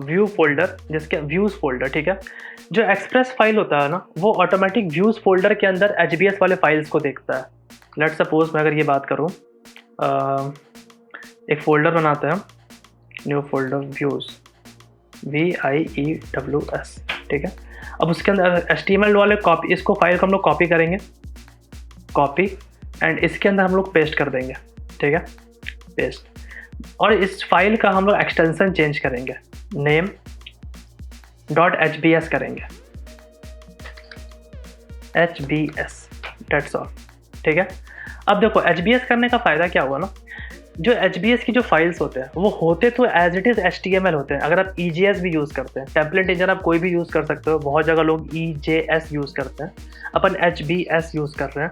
व्यू फोल्डर, जिसके व्यूज़ फोल्डर, ठीक है। जो एक्सप्रेस फाइल होता है ना, वो ऑटोमेटिक व्यूज़ फोल्डर के अंदर HBS वाले फाइल्स को देखता है। लेट्स सपोज मैं अगर ये बात करूँ, एक फ़ोल्डर बनाते हैं, न्यू फोल्डर व्यूज़, VIEWS, ठीक है। अब उसके अंदर HTML वाले कॉपी, इसको फाइल को हम लोग कॉपी करेंगे, कॉपी, एंड इसके अंदर हम लोग पेस्ट कर देंगे, ठीक है, पेस्ट। और इस फाइल का हम लोग एक्सटेंशन चेंज करेंगे, नेम .hbs करेंगे, HBS, डेट्स ऑल, ठीक है। अब देखो HBS करने का फ़ायदा क्या हुआ ना, जो HBS की जो फाइल्स होते हैं वो होते तो एज इट इज़ HTML होते हैं। अगर आप EJS भी यूज़ करते हैं, टेम्पलेट इंजन आप कोई भी यूज़ कर सकते हो, बहुत जगह लोग EJS यूज़ करते हैं, अपन HBS यूज़ कर रहे हैं।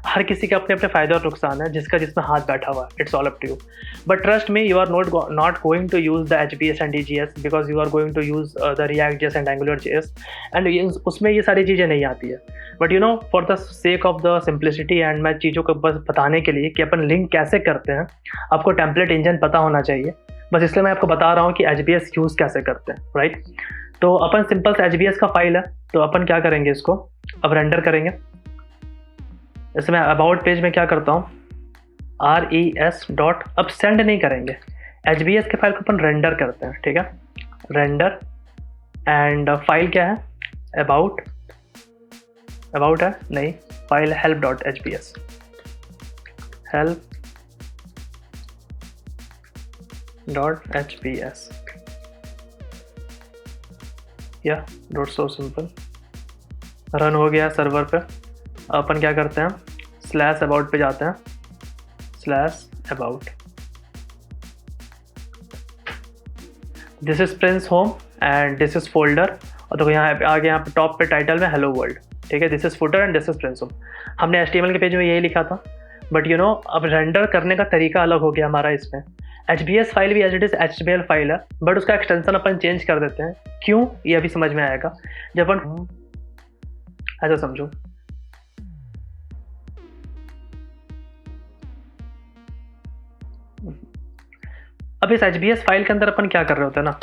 हर किसी के अपने अपने फ़ायदे और नुकसान है, जिसका जिसमें हाथ बैठा हुआ है, it's all up to you. But trust me, you are not going to use the HBS and EJS because you are going to use the React.js and AngularJS, and उसमें ये सारी चीज़ें नहीं आती है। But you know, for the sake of the simplicity and मैं चीज़ों को बस बताने के लिए कि अपन लिंक कैसे करते हैं, आपको टेम्पलेट इंजन पता होना चाहिए, बस इसलिए मैं आपको बता रहा हूँ कि HBS यूज़ कैसे करते हैं, राइट। तो अपन सिंपल से HBS का फाइल है, तो अपन क्या करेंगे, इसको अब रेंडर करेंगे। इसमें अबाउट पेज में क्या करता हूँ, RES डॉट, अब सेंड नहीं करेंगे, HBS के फाइल को अपन रेंडर करते हैं, ठीक है, रेंडर, एंड फाइल क्या है, अबाउट है, नहीं, file help dot HBS, help dot HBS, या डॉट, सो सिंपल, रन हो गया सर्वर पे। अपन क्या करते हैं, स्लैश अबाउट पे जाते हैं, slash about, this is prince home and this is folder, और देखो यहाँ आगे यहाँ पे टॉप पे टाइटल में हेलो वर्ल्ड, ठीक है, this is footer and this is prince home. हमने HTML के पेज में यही लिखा था, बट यू नो अब रेंडर करने का तरीका अलग हो गया हमारा। इसमें HBS फाइल भी as it is HTML file है, बट उसका एक्सटेंशन अपन चेंज कर देते हैं। क्यों, ये अभी समझ में आएगा जब अपन ऐसा समझो। अब इस HBS फाइल के अंदर अपन क्या कर रहे होते हैं ना,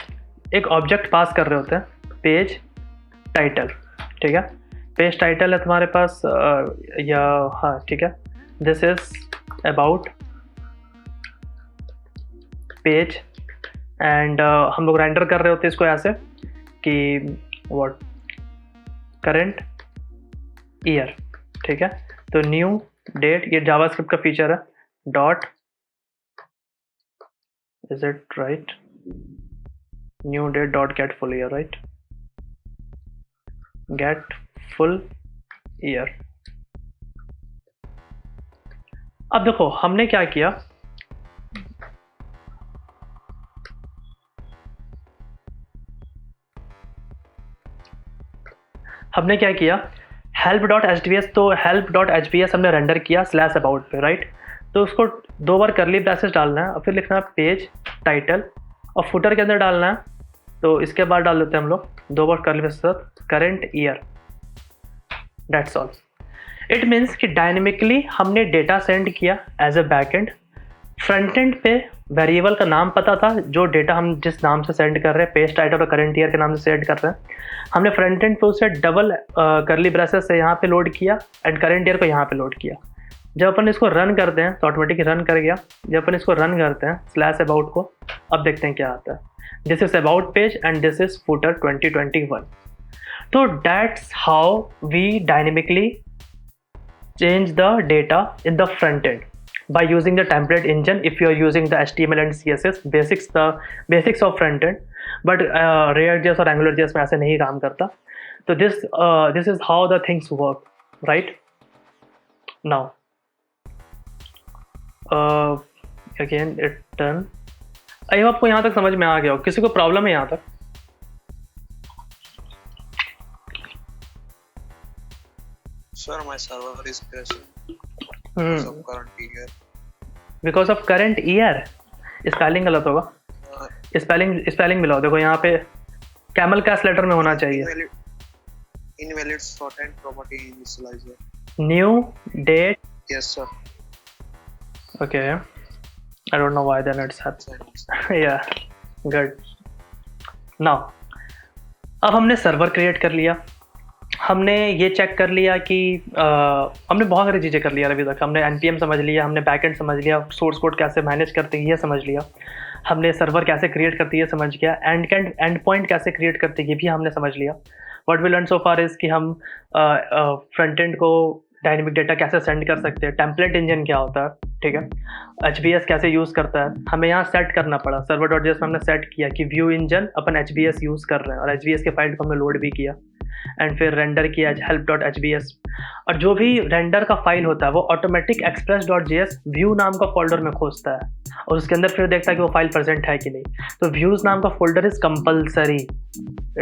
एक ऑब्जेक्ट पास कर रहे होते हैं, पेज टाइटल, ठीक है, पेज टाइटल है तुम्हारे पास, या हाँ ठीक है, this is about page, and हम लोग रेंडर कर रहे होते हैं इसको ऐसे कि व्हाट, करंट ईयर, ठीक है। तो न्यू डेट, ये जावास्क्रिप्ट का फीचर है, dot, is it right, new date dot get full year, right, get full year। अब देखो हमने क्या किया, हेल्प डॉट HBS, तो हेल्प डॉट HBS हमने रेंडर किया स्लैश अबाउट पे, राइट। तो उसको 2 बार करली ब्रैसेस डालना है, और फिर लिखना है पेज टाइटल, और फुटर के अंदर डालना है, तो इसके बाद डाल देते हैं हम लोग 2 बार curly braces current year, that's all. It means कि डायनेमिकली हमने डेटा सेंड किया as a backend, front end पे वेरिएबल का नाम पता था, जो डेटा हम जिस नाम से सेंड कर रहे हैं, पेज टाइटल और करंट ईयर के नाम से सेंड कर रहे हैं, हमने फ्रंट एंड पे उसे डबल करली ब्रैसेस से यहाँ पे लोड किया एंड करंट ईयर को यहाँ पे लोड किया। जब अपन इसको रन करते हैं तो ऑटोमेटिक रन कर गया। जब अपन इसको रन करते हैं स्लैश अबाउट को, अब देखते हैं क्या आता है, this is about page and this is footer 2021। तो that's how we dynamically change the data in the front end by using the template engine if you are using the HTML and CSS basics, the basics of front end, but React.js और AngularJS में ऐसे नहीं काम करता। तो this is how the things work, right? Now again it done। I hope आपको यहाँ तक समझ में आ गया हो। किसी को प्रॉब्लम है यहाँ तक? Sir, my server is crashing because of current year. Because of current year? Spelling गलत होगा, स्पेलिंग मिलाओ। देखो यहाँ पे कैमल कैश लेटर में होना चाहिए। Invalid sort and property initializer. New date. Yes sir. Okay. I don't know why then it's happened. Yeah, good. Now, अब हमने सर्वर क्रिएट कर लिया, हमने ये चेक कर लिया कि हमने बहुत सारी चीज़ें कर लिया अभी तक। हमने npm समझ लिया, हमने बैकएंड समझ लिया, सोर्स कोड कैसे मैनेज करते हैं ये समझ लिया, हमने सर्वर कैसे क्रिएट करती है समझ गया, एंड पॉइंट कैसे क्रिएट करते हैं ये भी हमने समझ लिया। What we learn so far is कि हम फ्रंट एंड को डायनेमिक डेटा कैसे सेंड कर सकते हैं, टेम्पलेट इंजन क्या होता है, ठीक है, HBS कैसे यूज़ करता है। हमें यहाँ सेट करना पड़ा, server.js में हमने सेट किया कि व्यू इंजन अपन HBS यूज़ कर रहे हैं, और HBS के फाइल को हमने लोड भी किया, एंड फिर रेंडर किया help.hbs। और जो भी रेंडर का फाइल होता है वो ऑटोमेटिक express.js व्यू नाम का फोल्डर में खोजता है, और उसके अंदर फिर देखता है कि वो फाइल प्रेजेंट है कि नहीं। तो व्यूज़ नाम का folder is compulsory.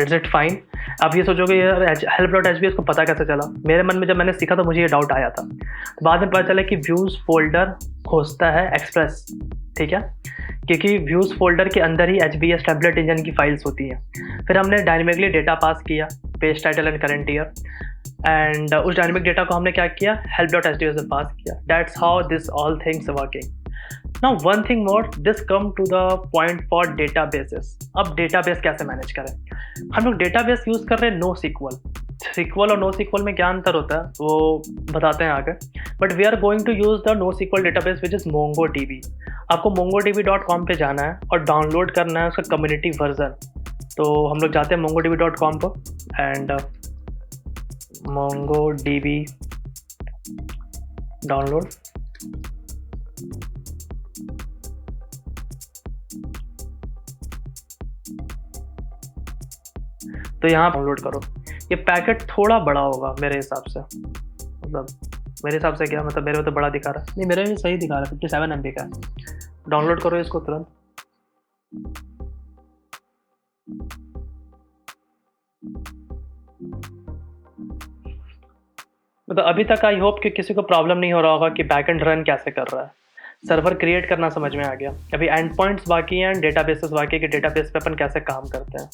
Is it fine? आप ये सोचोगे यार help.hbs को पता कैसे चला? मेरे मन में जब मैंने सीखा तो मुझे ये डाउट आया था, तो बाद में पता चला कि व्यूज़ फोल्डर खोजता है एक्सप्रेस, ठीक है, क्योंकि व्यूज़ फोल्डर के अंदर ही HBS टेम्पलेट इंजन की फाइल्स होती हैं। फिर हमने डायनेमिकली डेटा पास किया, page title and current year, and उस डायनेमिक डेटा को हमने क्या किया, help.hdf में पास किया। That's how this all things working. Now one thing more, this come to the point for databases. अब डेटाबेस कैसे मैनेज करें? हम लोग डेटाबेस यूज़ कर रहे हैं NoSQL। SQL और NoSQL में क्या अंतर होता है वो बताते हैं आगे, but we are going to use the NoSQL database which is MongoDB। आपको mongodb.com पे जाना है और डाउनलोड करना है उसका कम्युनिटी वर्जन। तो हम लोग जाते हैं mongodb.com पर, एंड MongoDB डाउनलोड। तो यहाँ डाउनलोड करो। ये पैकेट थोड़ा बड़ा होगा मेरे हिसाब से, मतलब मेरे हिसाब से क्या, मतलब मेरे को तो बड़ा दिखा रहा है, नहीं मेरे में सही दिखा रहा है, 57 MB का है। डाउनलोड करो इसको तुरंत। मतलब अभी तक आई होप कि किसी को प्रॉब्लम नहीं हो रहा होगा कि बैकएंड रन कैसे कर रहा है। सर्वर क्रिएट करना समझ में आ गया, अभी एंड पॉइंट्स बाकी हैं, डेटाबेसेस बाकी है कि डेटाबेस पे अपन कैसे काम करते हैं।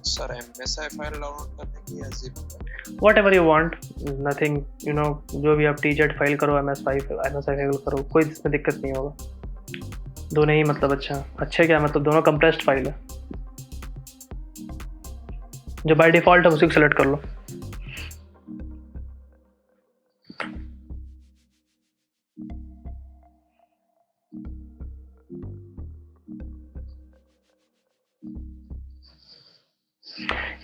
सर MSI फाइल डाउनलोड करने की या zip? Whatever you want, nothing, you know, जो भी आप TZ फाइल करो, MSI फाइल करो, कोई इसमें दिक्कत नहीं होगा। दोनों ही मतलब अच्छे क्या मतलब दोनों कंप्रेस्ड फाइल है, जो बाय डिफ़ॉल्ट है उसी को सेलेक्ट कर लो।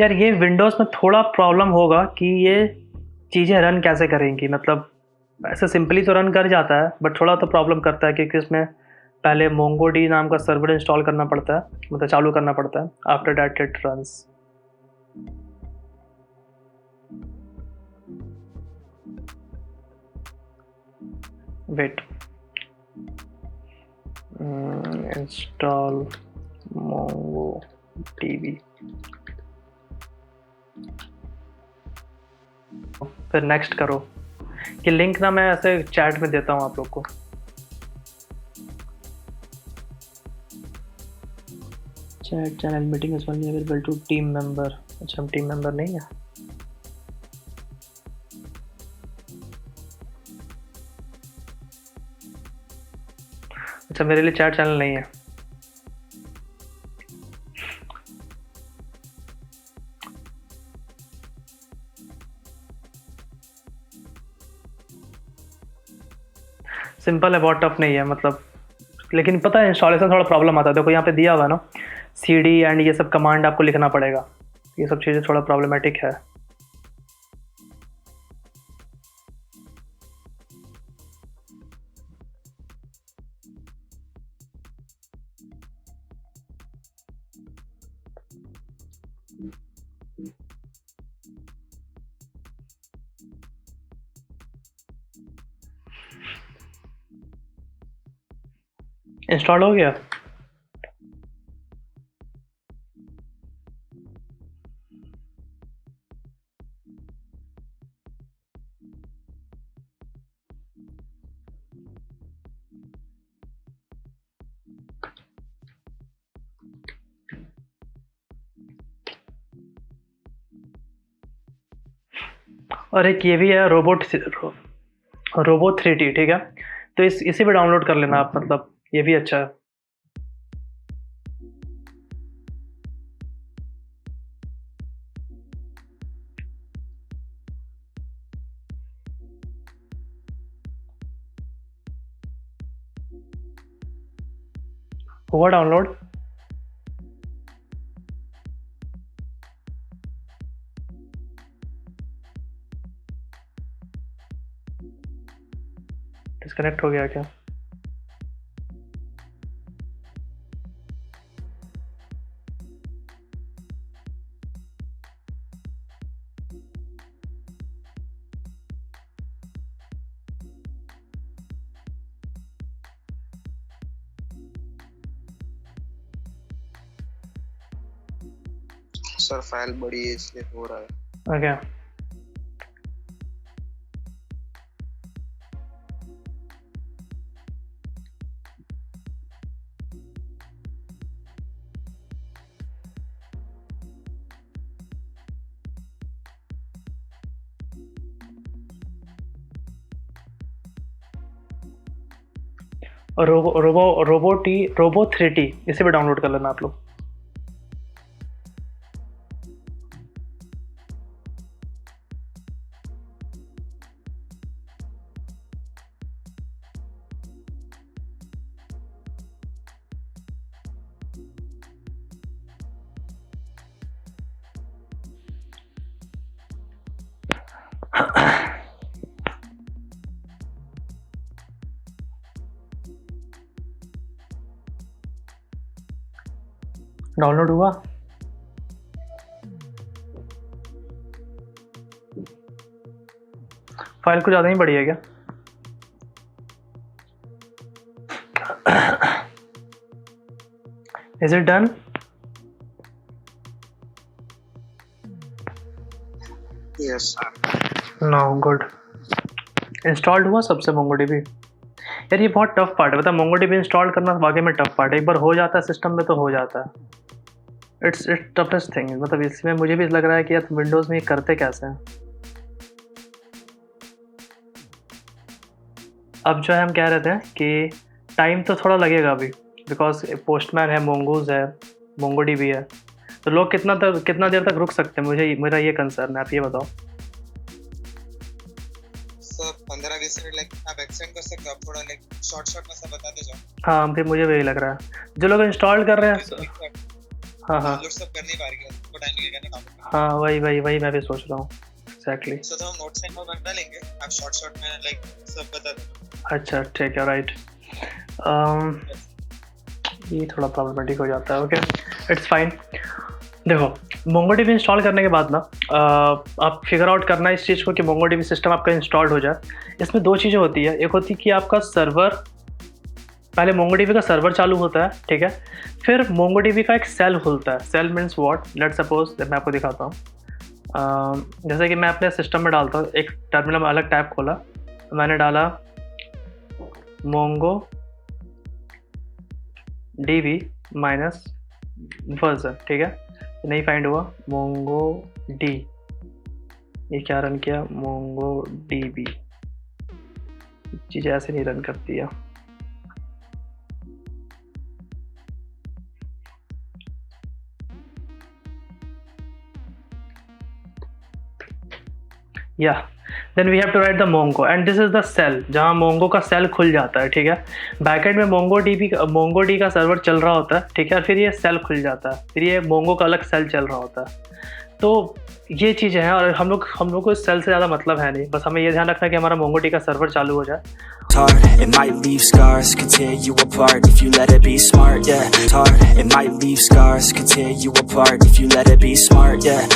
यार ये विंडोज़ में थोड़ा प्रॉब्लम होगा कि ये चीज़ें रन कैसे करेंगी, मतलब ऐसे सिंपली तो रन कर जाता है, बट थोड़ा तो प्रॉब्लम करता है क्योंकि इसमें पहले MongoDB नाम का सर्वर इंस्टॉल करना पड़ता है, मतलब चालू करना पड़ता है। After that it runs. Wait, install MongoDB, फिर नेक्स्ट करो। कि लिंक ना मैं ऐसे चैट में देता हूँ आप लोग को। Chat channel meeting is only available to team member. अच्छा हम टीम मेंबर नहीं है। अच्छा मेरे लिए चैट चैनल नहीं है। सिंपल है, बहुत टफ नहीं है मतलब, लेकिन पता है इंस्टॉलेशन थोड़ा प्रॉब्लम आता है। देखो यहाँ पे दिया हुआ है ना CD एंड ये सब कमांड आपको लिखना पड़ेगा, ये सब चीज़ें थोड़ा प्रॉब्लमेटिक है। इंस्टॉल हो गया? और एक ये भी है रोबो 3D, ठीक है, तो इसे भी डाउनलोड कर लेना आप, मतलब ये भी अच्छा है। हुआ डाउनलोड? डिस्कनेक्ट हो गया क्या? सर फाइल बड़ी है इसलिए हो रहा है। ओके और रोबो 3D इसे भी डाउनलोड कर लेना आप लोग। डाउनलोड हुआ? फाइल कुछ ज़्यादा ही बड़ी है क्या? Is it done? Yes no good. Installed हुआ सबसे MongoDB? यार ये बहुत टफ पार्ट है, मतलब MongoDB इंस्टॉल करना वाकई में टफ पार्ट है। एक बार हो जाता है सिस्टम में तो हो जाता है। इट्स टफेस्ट थिंग, मतलब इसमें मुझे भी लग रहा है कि यार विंडोज़ में ये करते कैसे हैं। अब जो है हम कह रहे थे कि टाइम तो थोड़ा लगेगा अभी, बिकॉज पोस्टमैन है, मोंगोज है, MongoDB है, तो लोग कितना देर तक रुक सकते हैं? मेरा ये कंसर्न है, आप ये बताओ। सर 15-20 मिनट लाइक आप एक्सटेंड कर सकते हो, आप थोड़ा लाइक शॉर्ट में सब बताते जाओ। हाँ फिर मुझे वही लग रहा है, जो लोग इंस्टॉल कर रहे हैं। हाँ डाउनलोड सब कर नहीं पा रहे हैं, तो टाइम लगेगा ना डाउनलोड। हाँ वही मैं भी सोच रहा हूँ एक्जैक्टली। तो हम नोट्स एंड बना लेंगे, आप शॉर्ट में लाइक सब बता दो। अच्छा ठीक है, राइट। ये थोड़ा प्रॉब्लमेटिक हो जाता है। Okay it's fine. देखो MongoDB इंस्टॉल करने के बाद ना आप फिगर आउट करना इस चीज़ को कि MongoDB सिस्टम आपका इंस्टॉल्ड हो जाए। इसमें दो चीज़ें होती है, एक होती है कि आपका सर्वर, पहले MongoDB का सर्वर चालू होता है, ठीक है, फिर MongoDB का एक सेल खुलता है। Cell means what, let's suppose मैं आपको दिखाता हूँ। जैसे कि मैं अपने सिस्टम में डालता हूँ, एक टर्मिनल में अलग टैब खोला, मैंने डाला MongoDB माइनस वर्जन, ठीक है, नहीं फाइंड हुआ MongoD, ये क्या रन किया MongoDB, चीज़ें ऐसे नहीं रन करती है। या then we have to write the Mongo and this is the cell, जहाँ Mongo का सेल खुल जाता है, ठीक है। बैकएंड में MongoD का सर्वर चल रहा होता है, ठीक है, और फिर ये सेल खुल जाता है, फिर ये Mongo का अलग सेल चल रहा होता है। तो ये चीज़ें हैं, और हम लोग को इस सेल से ज़्यादा मतलब है नहीं, बस हमें ये ध्यान रखना है कि हमारा MongoD का सर्वर चालू हो जाए। It might leave scars, could tear you apart if you let it be smart, yeah. It might leave scars, could tear you apart if you let it be smart, yeah.